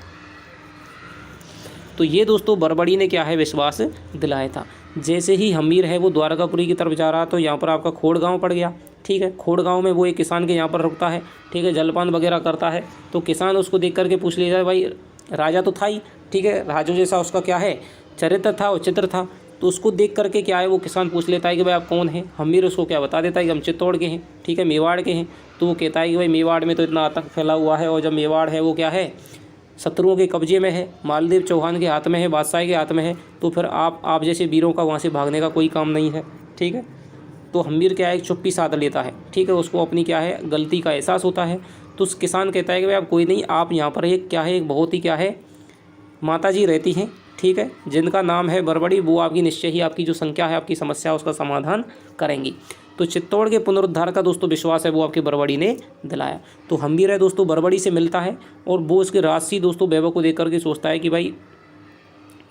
तो ये दोस्तों बरबड़ी ने क्या है विश्वास दिलाया था। जैसे ही हम्बीर है वो द्वारकापुरी की तरफ जा रहा, तो यहाँ पर आपका खोड़ गांव पड़ गया, ठीक है। खोड़ गांव में वो एक किसान के यहाँ पर रुकता है, ठीक है, जलपान वगैरह करता है। तो किसान उसको देख करके पूछ लेता है, भाई राजा तो था ही, ठीक है, राजू जैसा उसका क्या है चरित्र था, औचित्र था। तो उसको देख करके क्या है वो किसान पूछ लेता है कि भाई आप कौन हैं। हम्बीर उसको क्या बता देता है कि हम चित्तौड़ के हैं, ठीक है, मेवाड़ के हैं। तो वो कहता है कि भाई मेवाड़ में तो इतना आतंक फैला हुआ है, और जब मेवाड़ है वो क्या है शत्रुओं के कब्जे में है, मालदेव चौहान के हाथ में है, बादशाह के हाथ में है। तो फिर आप जैसे वीरों का वहाँ से भागने का कोई काम नहीं है, ठीक है। तो हम्बीर क्या है एक चुप्पी साध लेता है, ठीक है, उसको अपनी क्या है गलती का एहसास होता है। तो उस किसान कहता है कि भाई आप कोई नहीं, आप यहाँ पर एक क्या है एक बहुत ही क्या है माता जी रहती हैं, ठीक है, जिनका नाम है बरबड़ी, वो आपकी निश्चय ही आपकी जो संख्या है आपकी समस्या उसका समाधान करेंगी। तो चित्तौड़ के पुनरुद्धार का दोस्तों विश्वास है वो आपके बरबड़ी ने दिलाया। तो हम्बीर है दोस्तों बरबड़ी से मिलता है, और वो उसके राजसी दोस्तों वैभव को देख करके सोचता है कि भाई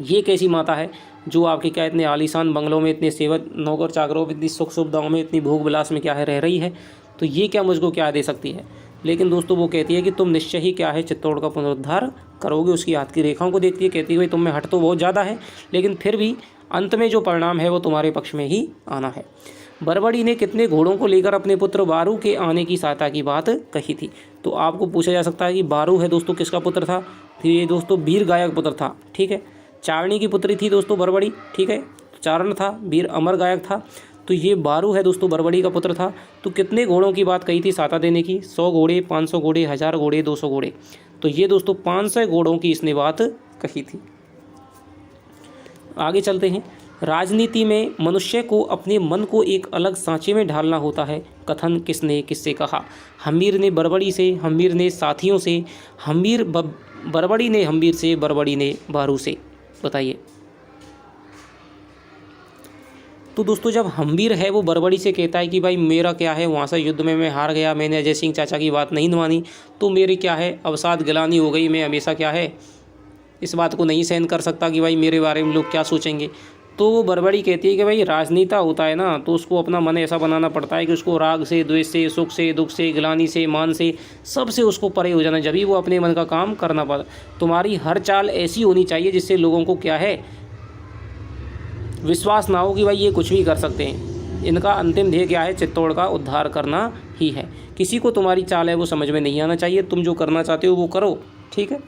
ये कैसी माता है जो आपके क्या इतने आलीशान बंगलों में, इतने सेवक नौकर चाकरों में, इतनी सुख सुविधाओं में, इतनी भोग विलास में क्या है रह रही है, तो ये क्या मुझको क्या दे सकती है। लेकिन दोस्तों वो कहती है कि तुम निश्चय ही क्या है चित्तौड़ का पुनरुद्धार करोगे। उसकी हाथ की रेखाओं को देखती है, कहती है भाई तुम में हट तो बहुत ज़्यादा है, लेकिन फिर भी अंत में जो परिणाम है वो तुम्हारे पक्ष में ही आना है। बरबड़ी ने कितने घोड़ों को लेकर अपने पुत्र बारू के आने की सहायता की बात कही थी? तो आपको पूछा जा सकता है कि बारू है दोस्तों किसका पुत्र था? तो ये दोस्तों वीर गायक पुत्र था, ठीक है। चारणी की पुत्री थी दोस्तों बरबड़ी, ठीक है, चारण था, वीर अमर गायक था। तो ये बारू है दोस्तों बरबड़ी का पुत्र था। तो कितने घोड़ों की बात कही थी सहायता देने की? 100 घोड़े, 500 घोड़े, 1000 घोड़े, 200 घोड़े। तो ये दोस्तों 500 घोड़ों की इसने बात कही थी। आगे चलते हैं। राजनीति में मनुष्य को अपने मन को एक अलग सांचे में ढालना होता है, कथन किसने किससे कहा? हम्बीर ने बरबड़ी से, हम्बीर ने साथियों से, बरबड़ी ने हम्बीर से, बरबड़ी ने बारू से। बताइए। तो दोस्तों जब हम्बीर है वो बरबड़ी से कहता है कि भाई मेरा क्या है वहाँ से युद्ध में मैं हार गया, मैंने अजय सिंह चाचा की बात नहीं मानी, तो मेरी क्या है अवसाद गिलानी हो गई, मैं हमेशा क्या है इस बात को नहीं सहन कर सकता कि भाई मेरे बारे में लोग क्या सोचेंगे। तो वो बरबड़ी कहती है कि भाई राजनीता होता है ना, तो उसको अपना मन ऐसा बनाना पड़ता है कि उसको राग से, द्वेष से, सुख से, दुख से, गिलानी से, मान से, सब से उसको परे हो जाना, जब भी वो अपने मन का काम करना पड़ा। तुम्हारी हर चाल ऐसी होनी चाहिए जिससे लोगों को क्या है विश्वास ना हो कि भाई ये कुछ भी कर सकते हैं। इनका अंतिम ध्येय क्या है? चित्तौड़ का उद्धार करना ही है। किसी को तुम्हारी चाल है वो समझ में नहीं आना चाहिए, तुम जो करना चाहते हो वो करो, ठीक है।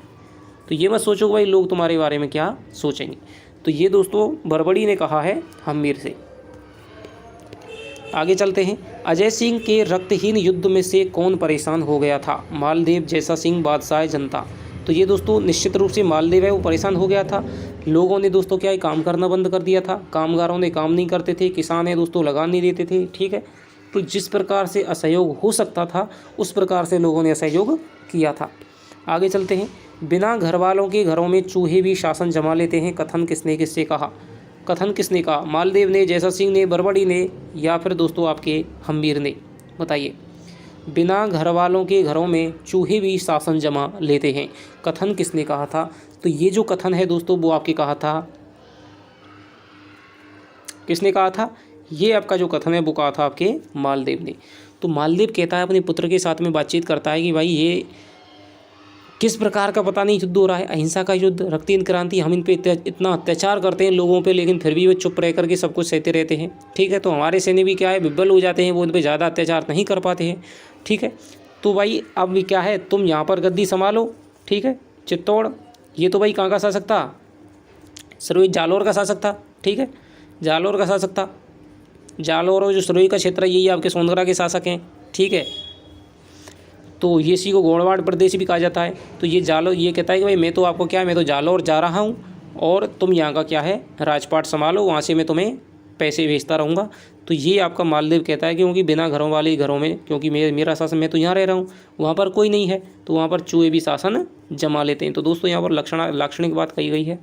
तो ये मत सोचो भाई लोग तुम्हारे बारे में क्या सोचेंगे। तो ये दोस्तों बरबड़ी ने कहा है हम्बीर से। आगे चलते हैं। अजय सिंह के रक्तहीन युद्ध में से कौन परेशान हो गया था? मालदेव, जैसा सिंह, बादशाह, जनता। तो ये दोस्तों निश्चित रूप से मालदेव है वो परेशान हो गया था। लोगों ने दोस्तों क्या है काम करना बंद कर दिया था, कामगारों ने काम नहीं करते थे, किसान है दोस्तों लगान नहीं देते थे, ठीक है। तो जिस प्रकार से असहयोग हो सकता था उस प्रकार से लोगों ने असहयोग किया था। आगे चलते हैं। बिना घर वालों के घरों में चूहे भी शासन जमा लेते हैं, कथन किसने किससे कहा? कथन किसने कहा? मालदेव ने, जैसा सिंह ने, बरबड़ी ने, या फिर दोस्तों आपके हम्बीर ने? बताइए। बिना घर वालों के घरों में चूहे भी शासन जमा लेते हैं, कथन किसने कहा था? तो ये जो कथन है दोस्तों वो आपके कहा था, किसने कहा था? ये आपका जो कथन है वो कहा था आपके मालदेव ने। तो मालदेव कहता है अपने पुत्र के साथ में बातचीत करता है कि भाई ये किस प्रकार का पता नहीं युद्ध हो रहा है, अहिंसा का युद्ध, रक्तहीन क्रांति, हम इन पे इतना अत्याचार करते हैं लोगों पे, लेकिन फिर भी वो चुप रह करके सब कुछ सहते रहते हैं, ठीक है। तो हमारे सैनिक भी क्या है विब्बल हो जाते हैं, वो उन पे ज़्यादा अत्याचार नहीं कर पाते हैं, ठीक है। तो भाई अब भी क्या है तुम यहाँ पर गद्दी संभालो, ठीक है। चित्तौड़ ये तो भाई कहाँ का शासक था? सिरोही जालौर का शासक था, ठीक है, जालौर का शासक था। जालौर और जो सिरोही का क्षेत्र है यही आपके सोनगढ़ के शासक हैं, ठीक है। तो ये इसी को गोड़वाड़ प्रदेश भी कहा जाता है। तो ये जालौर ये कहता है कि भाई मैं तो आपको क्या है मैं तो जालौर जा रहा हूँ और तुम यहाँ का क्या है राजपाट संभालो, वहाँ से मैं तुम्हें पैसे भेजता रहूँगा। तो ये आपका मालदेव कहता है क्योंकि बिना घरों वाले घरों में, क्योंकि मेरा शासन मैं तो यहाँ रह रहा हूँ, वहाँ पर कोई नहीं है, तो वहाँ पर चूहे भी शासन जमा लेते हैं। तो दोस्तों यहाँ पर लाक्षणिक बात कही गई है।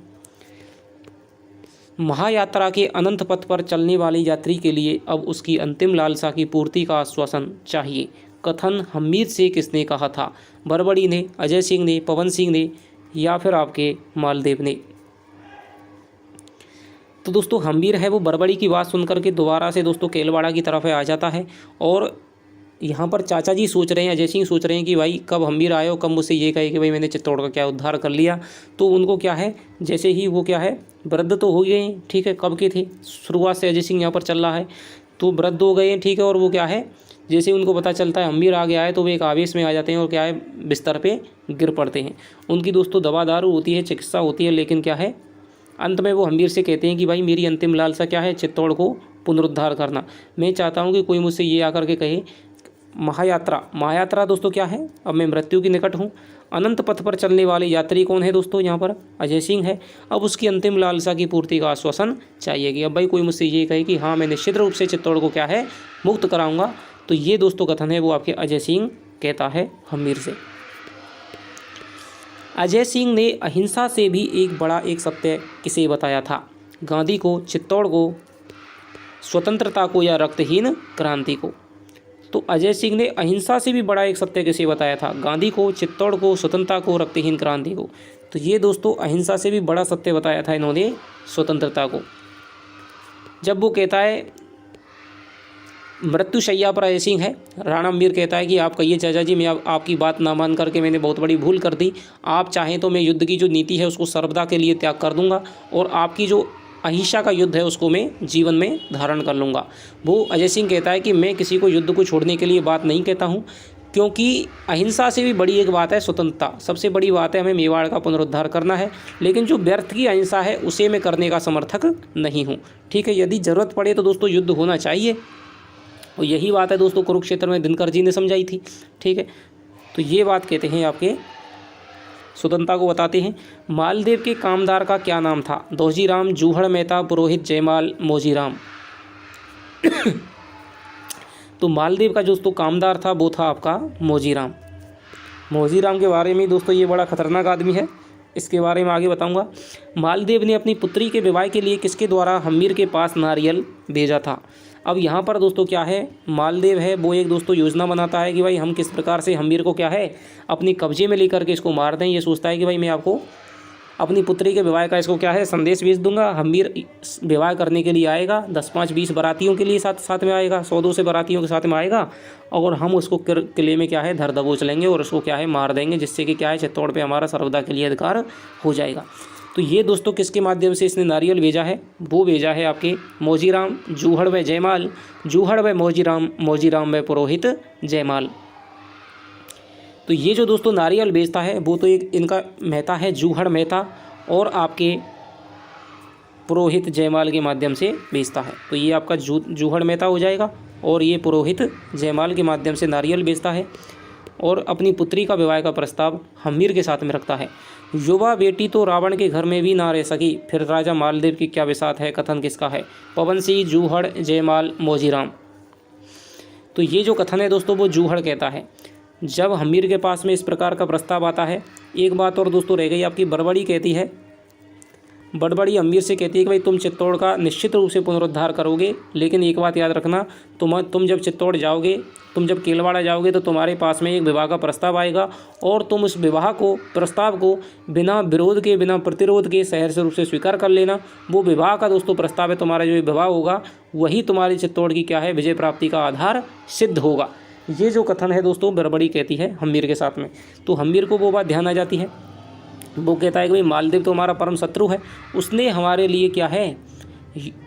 महायात्रा के अनंत पथ पर चलने वाले यात्री के लिए अब उसकी अंतिम लालसा की पूर्ति का आश्वासन चाहिए। कथन हम्मीर से किसने कहा था? बड़बड़ी ने, अजय सिंह ने, पवन सिंह ने या फिर आपके मालदेव ने? तो दोस्तों हम्मीर है वो बड़बड़ी की बात सुनकर के दोबारा से दोस्तों केलवाड़ा की तरफ आ जाता है और यहाँ पर चाचा जी सोच रहे हैं, अजय सिंह सोच रहे हैं कि भाई कब हम्मीर आए हो, कब मुझसे ये कहे कि भाई मैंने चित्तौड़ का क्या उद्धार कर लिया। तो उनको क्या है, जैसे ही वो क्या है वृद्ध तो हो गए हैं, ठीक है, कब के थे, शुरुआत से अजय सिंह यहाँ पर चल रहा है, तो वृद्ध हो गए हैं, ठीक है, और वो क्या है जैसे उनको पता चलता है हम्मीर आ गया है तो वो एक आवेश में आ जाते हैं और क्या है बिस्तर पे गिर पड़ते हैं। उनकी दोस्तों दवा दारू होती है, चिकित्सा होती है, लेकिन क्या है अंत में वो हम्मीर से कहते हैं कि भाई मेरी अंतिम लालसा क्या है, चित्तौड़ को पुनरुद्धार करना। मैं चाहता हूँ कि कोई मुझसे ये आकर के कहे महायात्रा दोस्तों क्या है, अब मैं मृत्यु के निकट हूँ। अनंत पथ पर चलने वाले यात्री कौन है दोस्तों, यहाँ पर अजय सिंह है। अब उसकी अंतिम लालसा की पूर्ति का आश्वासन चाहिए कि अब भाई कोई मुझसे ये कहे कि हाँ मैं निश्चित रूप से चित्तौड़ को क्या है मुक्त कराऊंगा। तो ये दोस्तों कथन है वो आपके अजय सिंह कहता है हम्मीर से। अजय सिंह ने अहिंसा से भी एक सत्य किसे बताया था? गांधी को, चित्तौड़ को, स्वतंत्रता को या रक्तहीन क्रांति को? तो अजय सिंह ने अहिंसा से भी बड़ा एक सत्य किसे बताया था? गांधी को, चित्तौड़ को, स्वतंत्रता को, रक्तहीन क्रांति को? तो ये दोस्तों अहिंसा से भी बड़ा सत्य बताया था इन्होंने स्वतंत्रता को। जब वो कहता है मृत्युशैया पर अजय सिंह है, राणा हम्मीर कहता है कि आप कहिए चाचा जी, मैं आपकी बात ना मान करके मैंने बहुत बड़ी भूल कर दी। आप चाहें तो मैं युद्ध की जो नीति है उसको सर्वदा के लिए त्याग कर दूंगा और आपकी जो अहिंसा का युद्ध है उसको मैं जीवन में धारण कर लूँगा। वो अजय सिंह कहता है कि मैं किसी को युद्ध को छोड़ने के लिए बात नहीं कहता हूँ, क्योंकि अहिंसा से भी बड़ी एक बात है स्वतंत्रता। सबसे बड़ी बात है हमें मेवाड़ का पुनरुद्धार करना है, लेकिन जो व्यर्थ की अहिंसा है उसे मैं करने का समर्थक नहीं हूँ, ठीक है। यदि ज़रूरत पड़े तो दोस्तों युद्ध होना चाहिए, और यही बात है दोस्तों कुरुक्षेत्र में दिनकर जी ने समझाई थी, ठीक है। तो ये बात कहते हैं आपके स्वतंत्रता को बताते हैं। मालदेव के कामदार का क्या नाम था? दोजीराम, जूहड़ मेहता, पुरोहित, जयमाल, मोजीराम। तो मालदेव का दोस्तों कामदार था वो था आपका मोजीराम। मोजीराम के बारे में दोस्तों ये बड़ा खतरनाक आदमी है, इसके बारे में आगे बताऊंगा। मालदेव ने अपनी पुत्री के विवाह के लिए किसके द्वारा हम्मीर के पास नारियल भेजा था? अब यहाँ पर दोस्तों क्या है, मालदेव है वो एक दोस्तों योजना बनाता है कि भाई हम किस प्रकार से हम्मीर को क्या है अपनी कब्जे में लेकर के इसको मार दें। ये सोचता है कि भाई मैं आपको अपनी पुत्री के विवाह का इसको क्या है संदेश भेज दूंगा। हम्मीर विवाह करने के लिए आएगा, 10, 5, 20 बारातियों के लिए साथ में आएगा, 100-200 बारातियों के साथ में आएगा, और हम उसको किले में क्या है धर दबोच लेंगे और उसको क्या है मार देंगे, जिससे कि क्या है चित्तौड़ पे हमारा सर्वदा के लिए अधिकार हो जाएगा। तो ये दोस्तों किसके माध्यम से इसने नारियल भेजा है? वो भेजा है आपके मोजीराम, जूहड़ व जयमाल, जूहड़ व मोजीराम, मोजीराम व पुरोहित जयमाल। तो ये जो दोस्तों नारियल बेचता है वो तो एक इनका मेहता है जूहड़ मेहता, और आपके पुरोहित जयमाल के माध्यम से बेचता है। तो ये आपका जूहड़ मेहता हो जाएगा, और ये पुरोहित जयमाल के माध्यम से नारियल बेचता है और अपनी पुत्री का विवाह का प्रस्ताव हम्मीर के साथ में रखता है। युवा बेटी तो रावण के घर में भी ना रह सकी, फिर राजा मालदेव की क्या बिसात है? कथन किसका है? पवन सिंह, जूहड़, जयमाल, मोजीराम। तो ये जो कथन है दोस्तों वो जूहड़ कहता है। जब हम्मीर के पास में इस प्रकार का प्रस्ताव आता है, एक बात और दोस्तों रह गई आपकी, बड़बड़ी कहती है, बड़बड़ी हम्मीर से कहती है कि भाई तुम चित्तौड़ का निश्चित रूप से पुनरुद्धार करोगे, लेकिन एक बात याद रखना, तुम जब चित्तौड़ जाओगे, तुम जब केलवाड़ा जाओगे तो तुम्हारे पास में एक विवाह का प्रस्ताव आएगा, और तुम उस विवाह को प्रस्ताव को बिना विरोध के, बिना प्रतिरोध के सहर्ष रूप से स्वीकार कर लेना। वो विवाह का दोस्तों प्रस्ताव है, तुम्हारा जो विवाह होगा वही तुम्हारी चित्तौड़ की क्या है विजय प्राप्ति का आधार सिद्ध होगा। ये जो कथन है दोस्तों बड़बड़ी कहती है हम्मीर के साथ में। तो हम्मीर को वो बात ध्यान आ जाती है, वो कहता है कि भाई मालदेव तो हमारा परम शत्रु है, उसने हमारे लिए क्या है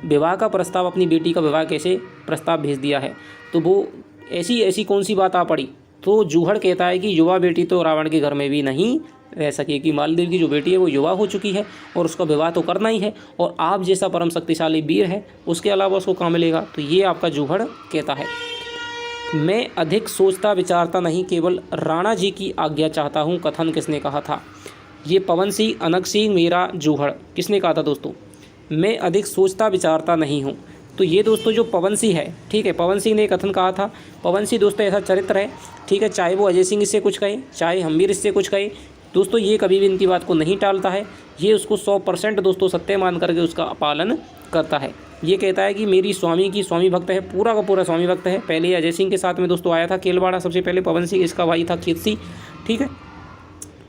विवाह का प्रस्ताव, अपनी बेटी का विवाह कैसे प्रस्ताव भेज दिया है। तो वो ऐसी कौन सी बात आ पड़ी? तो जूहड़ कहता है कि युवा बेटी तो रावण के घर में भी नहीं रह सकेगी। मालदेव की जो बेटी है वो युवा हो चुकी है और उसका विवाह तो करना ही है, और आप जैसा परम शक्तिशाली वीर है उसके अलावा उसको कहाँ मिलेगा? तो ये आपका जूहड़ कहता है। मैं अधिक सोचता विचारता नहीं, केवल राणा जी की आज्ञा चाहता हूँ। कथन किसने कहा था? ये पवन सिंह, अनक सिंह, मेरा, जूहड़। किसने कहा था दोस्तों? मैं अधिक सोचता विचारता नहीं हूँ। तो ये दोस्तों जो पवन सिंह है, ठीक है, पवन सिंह ने कथन कहा था। पवन सिंह दोस्तों ऐसा चरित्र है, ठीक है, चाहे वो अजय सिंह इससे कुछ कहे, चाहे हम्मीर इससे कुछ कहे, दोस्तों ये कभी भी इनकी बात को नहीं टालता है, ये उसको 100% दोस्तों सत्य मान करके उसका पालन करता है। ये कहता है कि मेरी स्वामी की स्वामी भक्त है, पूरा का पूरा स्वामी भक्त है। पहले ये अजय सिंह के साथ में दोस्तों आया था केलवाड़ा, सबसे पहले पवन सिंह इसका भाई था कीर्ति, ठीक है।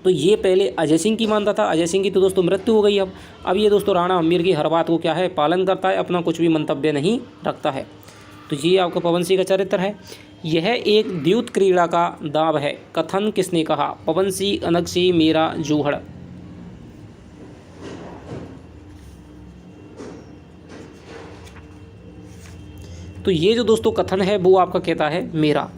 तो ये पहले अजय सिंह की मानता था, अजय सिंह की तो दोस्तों मृत्यु हो गई। अब ये दोस्तों राणा हम्मीर की हर बात को क्या है पालन करता है, अपना कुछ भी मंतव्य नहीं रखता है। तो ये आपका पवन सिंह का चरित्र है। यह एक द्यूत क्रीड़ा का दाव है, कथन किसने कहा? पवन सिंह अनग से मेरा जूहड़। तो ये जो दोस्तों कथन है वो आपका कहता है मेरा।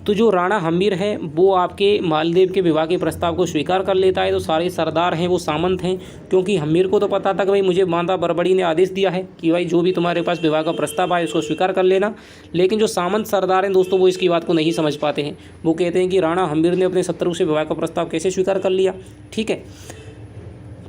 तो जो राणा हम्मीर है वो आपके मालदेव के विवाह के प्रस्ताव को स्वीकार कर लेता है। तो सारे सरदार हैं वो सामंत हैं, क्योंकि हम्मीर को तो पता था कि भाई मुझे माता बरबड़ी ने आदेश दिया है कि भाई जो भी तुम्हारे पास विवाह का प्रस्ताव आए उसको स्वीकार कर लेना। लेकिन जो सामंत सरदार हैं दोस्तों वो इसकी बात को नहीं समझ पाते हैं। वो कहते हैं कि राणा हम्मीर ने अपने शत्रु से विवाह का प्रस्ताव कैसे स्वीकार कर लिया, ठीक है।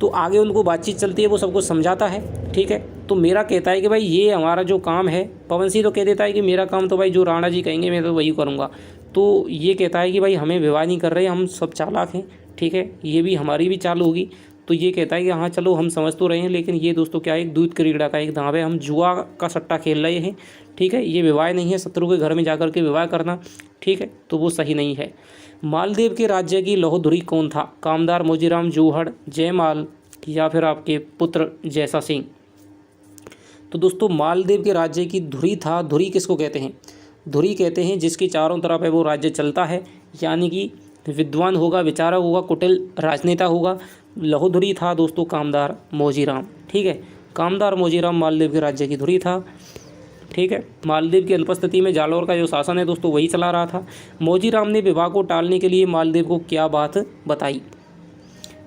तो आगे उनको बातचीत चलती है, वो सबको समझाता है, ठीक है। तो मेरा कहता है कि भाई ये हमारा जो काम है, पवन सिंह तो कह देता है कि मेरा काम तो भाई जो राणा जी कहेंगे मैं तो वही करूँगा। तो ये कहता है कि भाई हमें विवाह नहीं कर रहे, हम सब चालाक हैं, ठीक है, ये भी हमारी भी चाल होगी। तो ये कहता है कि हाँ चलो हम समझ तो रहे हैं, लेकिन ये दोस्तों क्या है, एक दूध क्रीड़ा का एक दांव है, हम जुआ का सट्टा खेल रहे हैं, ठीक है। ये विवाह नहीं है, शत्रु के घर में जाकर के विवाह करना, ठीक है, तो वो सही नहीं है। मालदेव के राज्य की लौहधुरी कौन था? कामदार मोजीराम जूहड़, जयमाल या फिर आपके पुत्र जैसा सिंह। तो दोस्तों मालदेव के राज्य की धुरी था। धुरी किसको कहते हैं? धुरी कहते हैं जिसके चारों तरफ है वो राज्य चलता है, यानी कि विद्वान होगा, विचारक होगा, कुटिल राजनेता होगा। लौहधुरी था दोस्तों कामदार मोजीराम, ठीक है। कामदार मोजीराम मालदेव के राज्य की धुरी था, ठीक है। मालदेव की अनुपस्थिति में जालौर का जो शासन है दोस्तों वही चला रहा था। मोजीराम ने विवाह को टालने के लिए मालदेव को क्या बात बताई?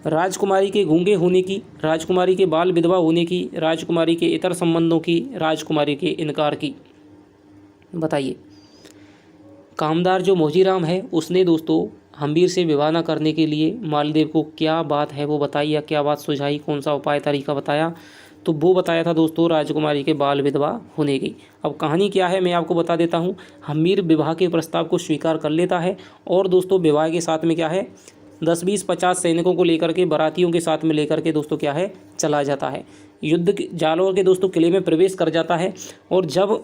राजकुमारी के गूंगे होने की, राजकुमारी के बाल विधवा होने की, राजकुमारी के इतर संबंधों की, राजकुमारी के इनकार की। बताइए। कामदार जो मोजीराम है उसने दोस्तों हम्मीर से विवाह न करने के लिए मालदेव को क्या बात है वो बताई, या क्या बात सुझाई, कौन सा उपाय तरीका बताया? तो वो बताया था दोस्तों राजकुमारी के बाल विधवा होने की। अब कहानी क्या है मैं आपको बता देता हूँ। हम्मीर विवाह के प्रस्ताव को स्वीकार कर लेता है, और दोस्तों विवाह के साथ में क्या है 10, 20, 50 सैनिकों को लेकर के, बारातियों के साथ में लेकर के दोस्तों क्या है चला जाता है। युद्ध जालौर के दोस्तों किले में प्रवेश कर जाता है। और जब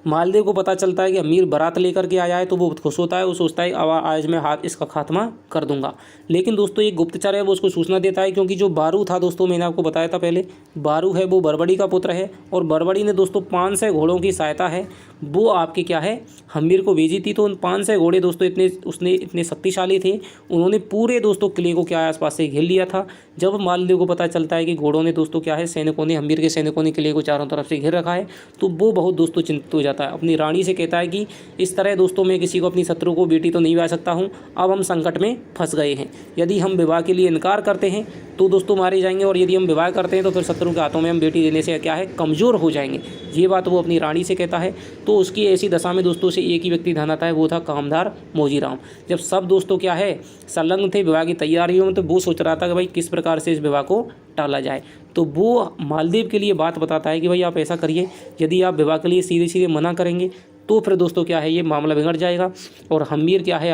मालदेव को पता चलता है कि हम्मीर बारात लेकर के आया है तो वो बहुत खुश होता है। वो सोचता है अब आज मैं हाथ इसका खात्मा कर दूंगा। लेकिन दोस्तों एक गुप्तचर है वो उसको सूचना देता है, क्योंकि जो बारू था दोस्तों मैंने आपको बताया था पहले, बारू है वो बरबड़ी का पुत्र है, और बरबड़ी ने दोस्तों 500 घोड़ों की सहायता है वो आपके क्या है हम्मीर को भेजी थी। तो उन 500 घोड़े दोस्तों इतने शक्तिशाली थे, उन्होंने पूरे दोस्तों किले को क्या है आसपास से घेर लिया था। जब मालदेव को पता चलता है कि घोड़ों ने दोस्तों क्या है सैनिकों ने, हम्मीर के सैनिकों ने किले को चारों तरफ से घेर रखा है, तो वो बहुत दोस्तों चिंतित हो जाता है। अपनी रानी से कहता है कि इस तरह दोस्तों मैं किसी को अपनी शत्रु को बेटी तो नहीं बना सकता हूँ, अब हम संकट में फंस गए हैं। यदि हम विवाह के लिए इनकार करते हैं तो दोस्तों मारे जाएंगे, और यदि हम विवाह करते हैं तो फिर शत्रु के हाथों में हम बेटी देने से क्या है कमज़ोर हो जाएंगे। ये बात वो अपनी रानी से कहता है। तो उसकी ऐसी दशा में दोस्तों से एक ही व्यक्ति ध्यान आता है, वो था कामदार मोजीराम। जब सब दोस्तों क्या है संलग्न थे विवाह की तैयारियों में, तो वो सोच रहा था कि भाई किस प्रकार से इस विवाह को टाला जाए। तो वो मालदेव के लिए बात बताता है कि भाई आप ऐसा करिए, यदि आप विवाह के लिए सीधे सीधे मना करेंगे तो फिर दोस्तों क्या है ये मामला बिगड़ जाएगा, और हम्मीर क्या है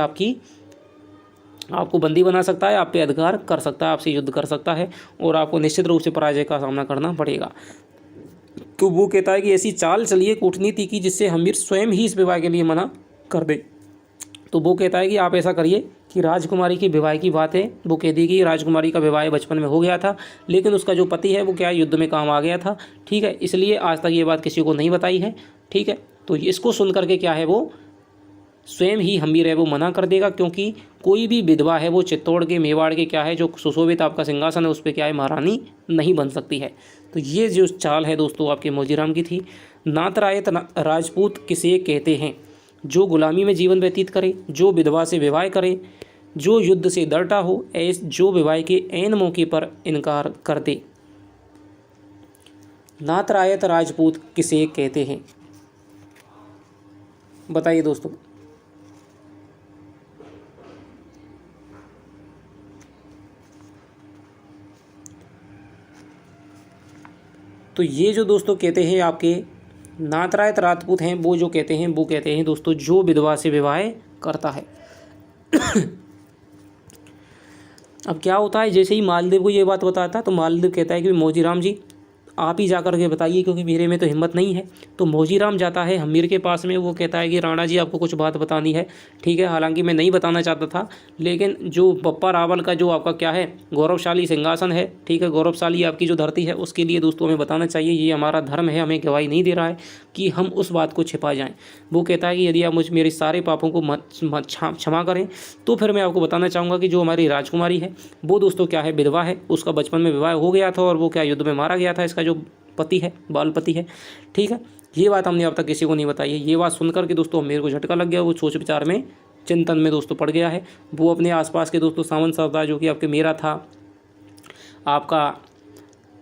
आपको बंदी बना सकता है, आप पे अधिकार कर सकता है, आपसे युद्ध कर सकता है, और आपको निश्चित रूप से पराजय का सामना करना पड़ेगा। तो वो कहता है कि ऐसी चाल चलिए कूटनीति की जिससे हम्मीर स्वयं ही इस विवाह के लिए मना कर दे। तो वो कहता है कि आप ऐसा करिए कि राजकुमारी की विवाह की बात है वो कह दी कि राजकुमारी का विवाह बचपन में हो गया था, लेकिन उसका जो पति है वो क्या युद्ध में काम आ गया था, ठीक है, इसलिए आज तक ये बात किसी को नहीं बताई है, ठीक है। तो इसको सुन करके क्या है वो स्वयं ही हम्मीर है वो मना कर देगा, क्योंकि कोई भी विधवा है वो चित्तौड़ के मेवाड़ के क्या है जो सुशोभित आपका सिंहासन है उस पर क्या है महारानी नहीं बन सकती है। तो ये जो चाल है दोस्तों आपके मोजीराम की थी। नातरायत राजपूत किसे कहते हैं? जो गुलामी में जीवन व्यतीत करे, जो विधवा से विवाह करे, जो युद्ध से डरता हो, जो विवाह के ऐन मौके पर इनकार कर दे। नातरायत राजपूत किसे कहते हैं? बताइए दोस्तों। तो ये जो दोस्तों कहते हैं आपके नातरायत राजपूत हैं, वो जो कहते हैं वो कहते हैं दोस्तों जो विधवा से विवाह करता है। अब क्या होता है, जैसे ही मालदेव को ये बात बताता है तो मालदेव कहता है कि मौजीराम जी आप ही जा कर के बताइए, क्योंकि मेरे में तो हिम्मत नहीं है। तो मौजीराम जाता है हम्मीर के पास में, वो कहता है कि राणा जी आपको कुछ बात बतानी है। ठीक है, हालांकि मैं नहीं बताना चाहता था, लेकिन जो बप्पा रावल का जो आपका क्या है गौरवशाली सिंहासन है, ठीक है, गौरवशाली आपकी जो धरती है, उसके लिए दोस्तों हमें बताना चाहिए, ये हमारा धर्म है, हमें गवाही नहीं दे रहा है कि हम उस बात को छिपा जाएँ। वो कहता है कि यदि आप मेरे सारे पापों को क्षमा करें तो फिर मैं आपको बताना चाहूँगा कि जो हमारी राजकुमारी है वो दोस्तों क्या है विधवा है, उसका बचपन में विवाह हो गया था और वो क्या युद्ध में मारा गया था, इसका जो पति है बाल पति है। ठीक है, ये बात हमने अब तक किसी को नहीं बताई है। ये बात सुनकर के दोस्तों मेरे को झटका लग गया, वो सोच विचार में चिंतन में दोस्तों पड़ गया है। वो अपने आसपास के दोस्तों सामंत सरदार जो कि आपके मेरा था, आपका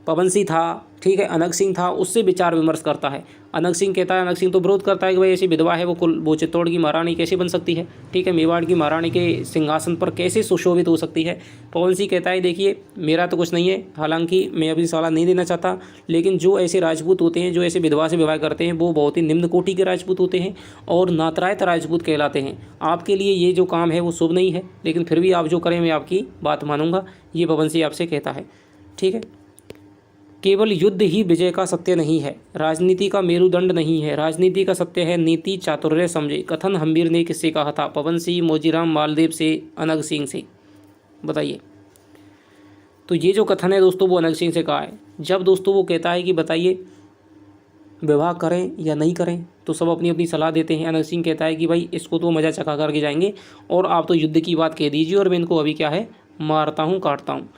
पवन सिंह था, ठीक है, अनग सिंह था, उससे विचार विमर्श करता है। अनग सिंह कहता है, अनग सिंह तो विरोध करता है कि भाई ऐसी विधवा है वो चित्तौड़ की महारानी कैसे बन सकती है, ठीक है, मेवाड़ की महारानी के सिंहासन पर कैसे सुशोभित हो सकती है। पवन सिंह कहता है देखिए मेरा तो कुछ नहीं है, हालांकि मैं अभी सलाह नहीं देना चाहता, लेकिन जो ऐसे राजपूत होते हैं जो ऐसे विधवा से विवाह करते हैं वो बहुत ही निम्न कोटि के राजपूत होते हैं और नातरायत राजपूत कहलाते हैं। आपके लिए ये जो काम है वो शुभ नहीं है, लेकिन फिर भी आप जो करें मैं आपकी बात मानूंगा, ये पवन सिंह आपसे कहता है। ठीक है, केवल युद्ध ही विजय का सत्य नहीं है, राजनीति का मेरुदंड नहीं है, राजनीति का सत्य है नीति चातुर्य समझे। कथन हम्मीर ने किससे कहा था? पवन सिंह, मौजीराम, मालदेव से, अनग सिंह से। बताइए। तो ये जो कथन है दोस्तों वो अनग सिंह से कहा है। जब दोस्तों वो कहता है कि बताइए विवाह करें या नहीं करें, तो सब अपनी अपनी सलाह देते हैं। अनग सिंह कहता है कि भाई इसको तो मज़ा चखा करके जाएंगे और आप तो युद्ध की बात कह दीजिए और मैं इनको अभी क्या है मारता हूँ काटता हूँ।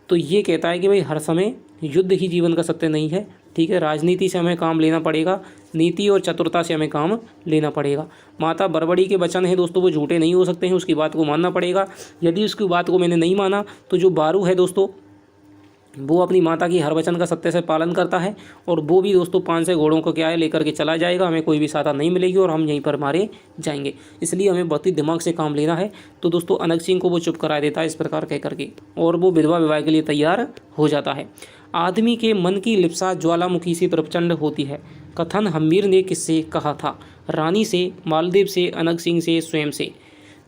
तो ये कहता है कि भाई हर समय युद्ध ही जीवन का सत्य नहीं है, ठीक है, राजनीति से हमें काम लेना पड़ेगा, नीति और चतुरता से हमें काम लेना पड़ेगा। माता बरबड़ी के वचन है दोस्तों वो झूठे नहीं हो सकते हैं, उसकी बात को मानना पड़ेगा। यदि उसकी बात को मैंने नहीं माना तो जो बारू है दोस्तों वो अपनी माता की हर वचन का सत्य से पालन करता है और वो भी दोस्तों 500 घोड़ों को क्या है लेकर के चला जाएगा, हमें कोई भी सहायता नहीं मिलेगी और हम यहीं पर मारे जाएंगे, इसलिए हमें बहुत ही दिमाग से काम लेना है। तो दोस्तों अनग सिंह को वो चुप करा देता है इस प्रकार कह करके और वो विधवा विवाह के लिए तैयार हो जाता है। आदमी के मन की लिप्सा ज्वालामुखी से प्रचंड होती है। कथन हम्मीर ने किससे कहा था? रानी से, मालदेव से, अनग सिंह से, स्वयं से।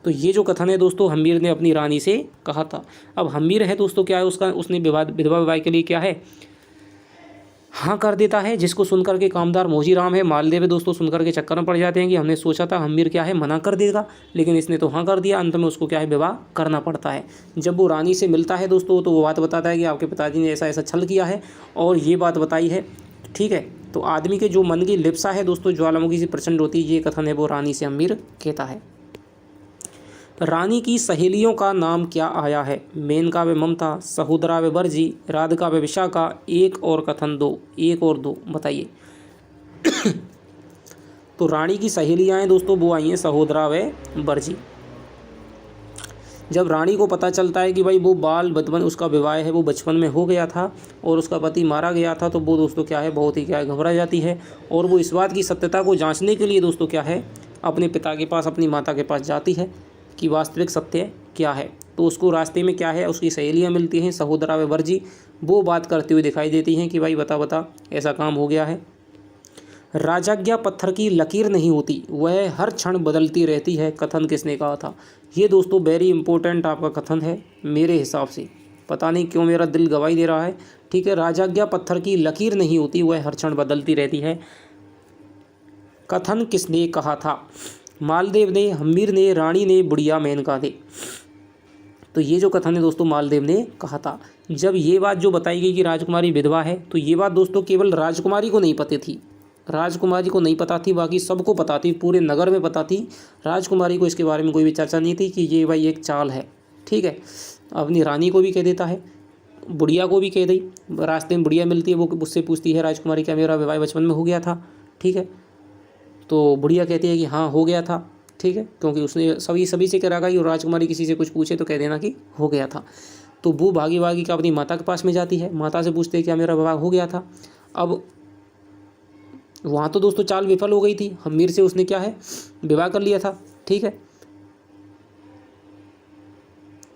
तो ये जो कथन है दोस्तों हम्मीर ने अपनी रानी से कहा था। अब हम्मीर है दोस्तों क्या है उसने विधवा विवाह के लिए क्या है हाँ कर देता है, जिसको सुनकर के कामदार मौजीराम है, मालदेव है दोस्तों सुनकर के चक्कर में पड़ जाते हैं कि हमने सोचा था हम्मीर क्या है मना कर देगा, लेकिन इसने तो हाँ कर दिया। अंत में उसको क्या है विवाह करना पड़ता है। जब वो रानी से मिलता है दोस्तों तो वो बात बताता है कि आपके पिताजी ने ऐसा ऐसा छल किया है और ये बात बताई है। ठीक है, तो आदमी के जो मन की लिप्सा है दोस्तों ज्वालामुखी से प्रचंड होती है, ये कथन है वो रानी से हम्मीर कहता है। रानी की सहेलियों का नाम क्या आया है? मेनका व ममता, सहोदरा व बरजी, राधिका व विशाखा, एक और कथन दो, एक और दो, बताइए। तो रानी की सहेलियां हैं दोस्तों वो आई हैं सहोदरा व बरजी। जब रानी को पता चलता है कि भाई वो बाल बचपन उसका विवाह है वो बचपन में हो गया था और उसका पति मारा गया था, तो वो दोस्तों क्या है बहुत ही क्या है घबरा जाती है और वो इस बात की सत्यता को जांचने के लिए दोस्तों क्या है अपने पिता के पास, अपनी माता के पास जाती है कि वास्तविक सत्य क्या है। तो उसको रास्ते में क्या है उसकी सहेलियां मिलती हैं सहोदरा व वर्जी, वो बात करते हुए दिखाई देती हैं कि भाई बता ऐसा काम हो गया है। राजाज्ञा पत्थर की लकीर नहीं होती, वह हर क्षण बदलती रहती है। कथन किसने कहा था? ये दोस्तों वेरी इंपॉर्टेंट आपका कथन है मेरे हिसाब से, पता नहीं क्यों मेरा दिल गवाही दे रहा है। ठीक है, राजाज्ञा पत्थर की लकीर नहीं होती, वह हर क्षण बदलती रहती है। कथन किसने कहा था? मालदेव ने, हम्मीर ने, रानी ने, बुढ़िया मेनका ने। तो ये जो कथन है दोस्तों मालदेव ने कहा था। जब ये बात जो बताई गई कि राजकुमारी विधवा है, तो ये बात दोस्तों केवल राजकुमारी को नहीं पता थी, राजकुमारी को नहीं पता थी, बाकी सबको पता थी, पूरे नगर में पता थी। राजकुमारी को इसके बारे में कोई भी चर्चा नहीं थी कि ये भाई एक चाल है। ठीक है, अपनी रानी को भी कह देता है, बुढ़िया को भी कह दी। रास्ते में बुढ़िया मिलती है, वो उससे पूछती है राजकुमारी क्या मेरा विवाह बचपन में हो गया था? ठीक है, तो बुढ़िया कहती है कि हाँ हो गया था। ठीक है, क्योंकि उसने सभी से कह रखा कि राजकुमारी किसी से कुछ पूछे तो कह देना कि हो गया था। तो वो भागी का अपनी माता के पास में जाती है, माता से पूछते हैं क्या मेरा विवाह हो गया था। अब वहाँ तो दोस्तों चाल विफल हो गई थी, हम्मीर से उसने क्या है विवाह कर लिया था। ठीक है,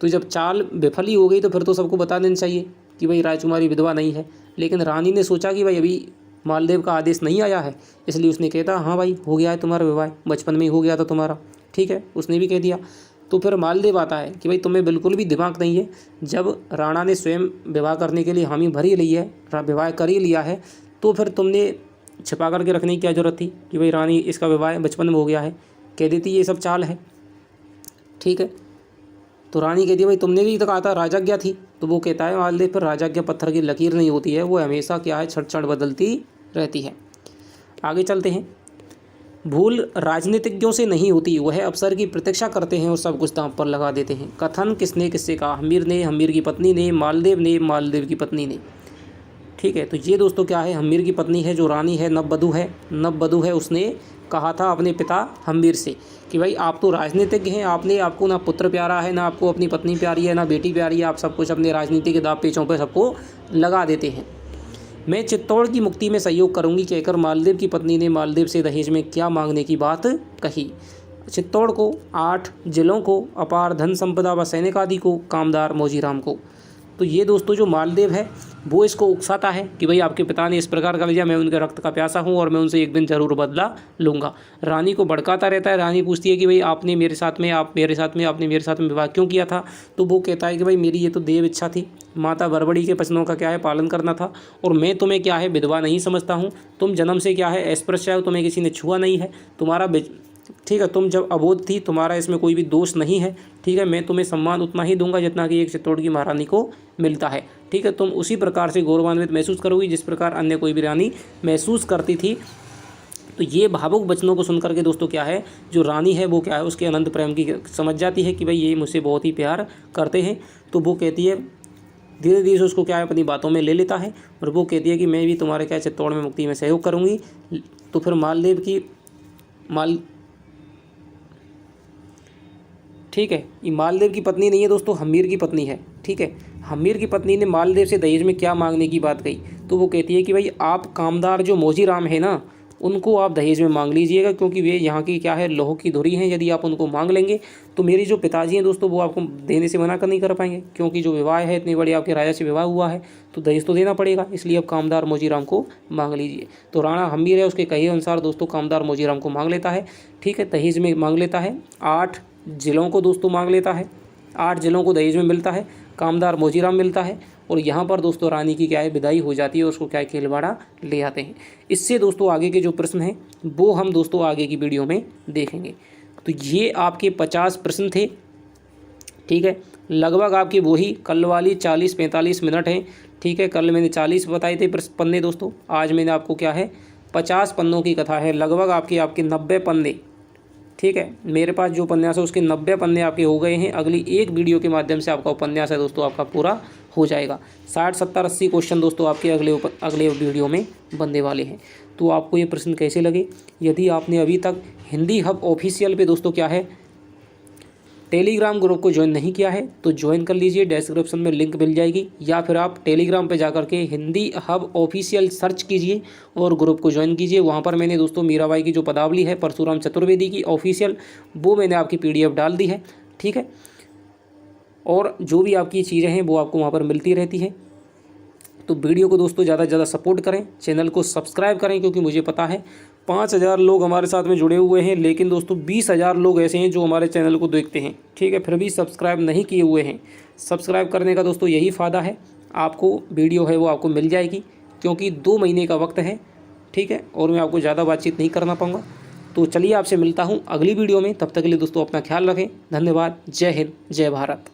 तो जब चाल विफल ही हो गई तो फिर तो सबको बता देना चाहिए कि भाई राजकुमारी विधवा नहीं है, लेकिन रानी ने सोचा कि भाई अभी मालदेव का आदेश नहीं आया है, इसलिए उसने कहता हाँ भाई हो गया है तुम्हारा विवाह, बचपन में ही हो गया था तुम्हारा। ठीक है, उसने भी कह दिया। तो फिर मालदेव आता है कि भाई तुम्हें बिल्कुल भी दिमाग नहीं है। जब राणा ने स्वयं विवाह करने के लिए हामी भर ही ली है, विवाह कर ही लिया है, तो फिर तुमने छिपा करके रखने की क्या ज़रूरत थी कि भाई रानी इसका विवाह बचपन में हो गया है, कह देती ये सब चाल है। ठीक है, तो रानी कहती है भाई तुमने भी तो कहा था राजाज्ञा थी। तो वो कहता है मालदेव फिर राजाज्ञा पत्थर की लकीर नहीं होती है, वो हमेशा क्या है क्षण क्षण बदलती रहती है। आगे चलते हैं। भूल राजनीतिज्ञों से नहीं होती, वह अवसर की प्रतीक्षा करते हैं और सब कुछ दांव पर लगा देते हैं। कथन किसने किससे कहा? हम्मीर ने, हम्मीर की पत्नी ने, मालदेव ने, मालदेव की पत्नी ने। ठीक है, तो ये दोस्तों क्या है, हम्मीर की पत्नी है जो रानी है, नववधू है, उसने कहा था अपने पिता हम्मीर से कि भाई आप तो राजनीतिज्ञ हैं, आपको ना पुत्र प्यारा है, ना आपको अपनी पत्नी प्यारी है, ना बेटी प्यारी है, आप सब कुछ अपने राजनीति के दाव पेचों पर सबको लगा देते हैं। मैं चित्तौड़ की मुक्ति में सहयोग करूंगी कहकर मालदेव की पत्नी ने मालदेव से दहेज में क्या मांगने की बात कही? चित्तौड़ को, 8 जिलों को, अपार धन संपदा व सैनिक आदि को, कामदार मौजीराम को। तो ये दोस्तों जो मालदेव है वो इसको उकसाता है कि भाई आपके पिता ने इस प्रकार कर लिया, मैं उनके रक्त का प्यासा हूँ और मैं उनसे एक दिन ज़रूर बदला लूँगा। रानी को भड़काता रहता है। रानी पूछती है कि भाई आपने मेरे साथ में विवाह क्यों किया था? तो वो कहता है कि भाई मेरी ये तो देव इच्छा थी, माता बरबड़ी के वचनों का क्या है पालन करना था, और मैं तुम्हें क्या है विधवा नहीं समझता हूँ। तुम जन्म से क्या है अस्पृश्य हो, तुम्हें किसी ने छुआ नहीं है, तुम्हारा ठीक है, तुम जब अबोध थी, तुम्हारा इसमें कोई भी दोष नहीं है। ठीक है, मैं तुम्हें सम्मान उतना ही दूंगा जितना कि एक चित्तौड़ की महारानी को मिलता है। ठीक है, तुम उसी प्रकार से गौरवान्वित महसूस करोगी जिस प्रकार अन्य कोई भी रानी महसूस करती थी। तो ये भावुक वचनों को सुनकर के दोस्तों क्या है, जो रानी है वो क्या है उसके अनंत प्रेम की समझ जाती है कि भाई ये मुझसे बहुत ही प्यार करते हैं। तो वो कहती है, धीरे धीरे से उसको क्या है अपनी बातों में ले लेता है और वो कहती है कि मैं भी तुम्हारे क्या चित्तौड़ में मुक्ति में सहयोग करूँगी। तो फिर ठीक है, ये मालदेव की पत्नी नहीं है दोस्तों, हम्मीर की पत्नी है। ठीक है, हम्मीर की पत्नी ने मालदेव से दहेज में क्या मांगने की बात कही? तो वो कहती है कि भाई आप कामदार जो मौजीराम है ना, उनको आप दहेज में मांग लीजिएगा, क्योंकि वे यहाँ की क्या है लोह की धुरी हैं। यदि आप उनको मांग लेंगे तो मेरी जो पिताजी हैं दोस्तों वो आपको देने से मना कर नहीं कर पाएंगे, क्योंकि जो विवाह है इतनी बड़ी आपके राजा से विवाह हुआ है तो दहेज तो देना पड़ेगा, इसलिए आप कामदार मौजीराम को मांग लीजिए। तो राणा हम्मीर है उसके कहे अनुसार दोस्तों कामदार मौजीराम को मांग लेता है। ठीक है, दहेज में मांग लेता है, 8 जिलों को दोस्तों मांग लेता है, 8 जिलों को दहेज में मिलता है, कामदार मौजीराम मिलता है, और यहाँ पर दोस्तों रानी की क्या है विदाई हो जाती है, उसको क्या है केलवाड़ा ले आते हैं। इससे दोस्तों आगे के जो प्रश्न हैं वो हम दोस्तों आगे की वीडियो में देखेंगे। तो ये आपके 50 प्रश्न थे। ठीक है, लगभग आपकी वही कल वाली 40-45 मिनट हैं। ठीक है, कल मैंने 40 बताए थे पन्ने दोस्तों, आज मैंने आपको क्या है 50 पन्नों की कथा है, लगभग आपके 90 पन्ने। ठीक है, मेरे पास जो उपन्यास है उसके 90 पन्ने आपके हो गए हैं। अगली एक वीडियो के माध्यम से आपका उपन्यास है दोस्तों आपका पूरा हो जाएगा। 60, 70, 80 क्वेश्चन दोस्तों आपके अगले वीडियो में बनने वाले हैं। तो आपको ये प्रश्न कैसे लगे? यदि आपने अभी तक हिंदी हब ऑफिशियल पे दोस्तों क्या है टेलीग्राम ग्रुप को ज्वाइन नहीं किया है तो ज्वाइन कर लीजिए, डिस्क्रिप्शन में लिंक मिल जाएगी, या फिर आप टेलीग्राम पे जाकर के हिंदी हब ऑफिशियल सर्च कीजिए और ग्रुप को ज्वाइन कीजिए। वहाँ पर मैंने दोस्तों मीराबाई की जो पदावली है परशुराम चतुर्वेदी की ऑफिशियल, वो मैंने आपकी PDF डाल दी है। ठीक है, और जो भी आपकी चीज़ें हैं वो आपको वहाँ पर मिलती रहती हैं। तो वीडियो को दोस्तों ज़्यादा से ज़्यादा सपोर्ट करें, चैनल को सब्सक्राइब करें, क्योंकि मुझे पता है 5000 लोग हमारे साथ में जुड़े हुए हैं, लेकिन दोस्तों 20,000 लोग ऐसे हैं जो हमारे चैनल को देखते हैं। ठीक है, फिर भी सब्सक्राइब नहीं किए हुए हैं। सब्सक्राइब करने का दोस्तों यही फ़ायदा है, आपको वीडियो है वो आपको मिल जाएगी, क्योंकि 2 महीने का वक्त है। ठीक है, और मैं आपको ज़्यादा बातचीत नहीं करना पाऊँगा। तो चलिए आपसे मिलता हूँ अगली वीडियो में, तब तक के लिए दोस्तों अपना ख्याल रखें। धन्यवाद। जय हिंद, जय भारत।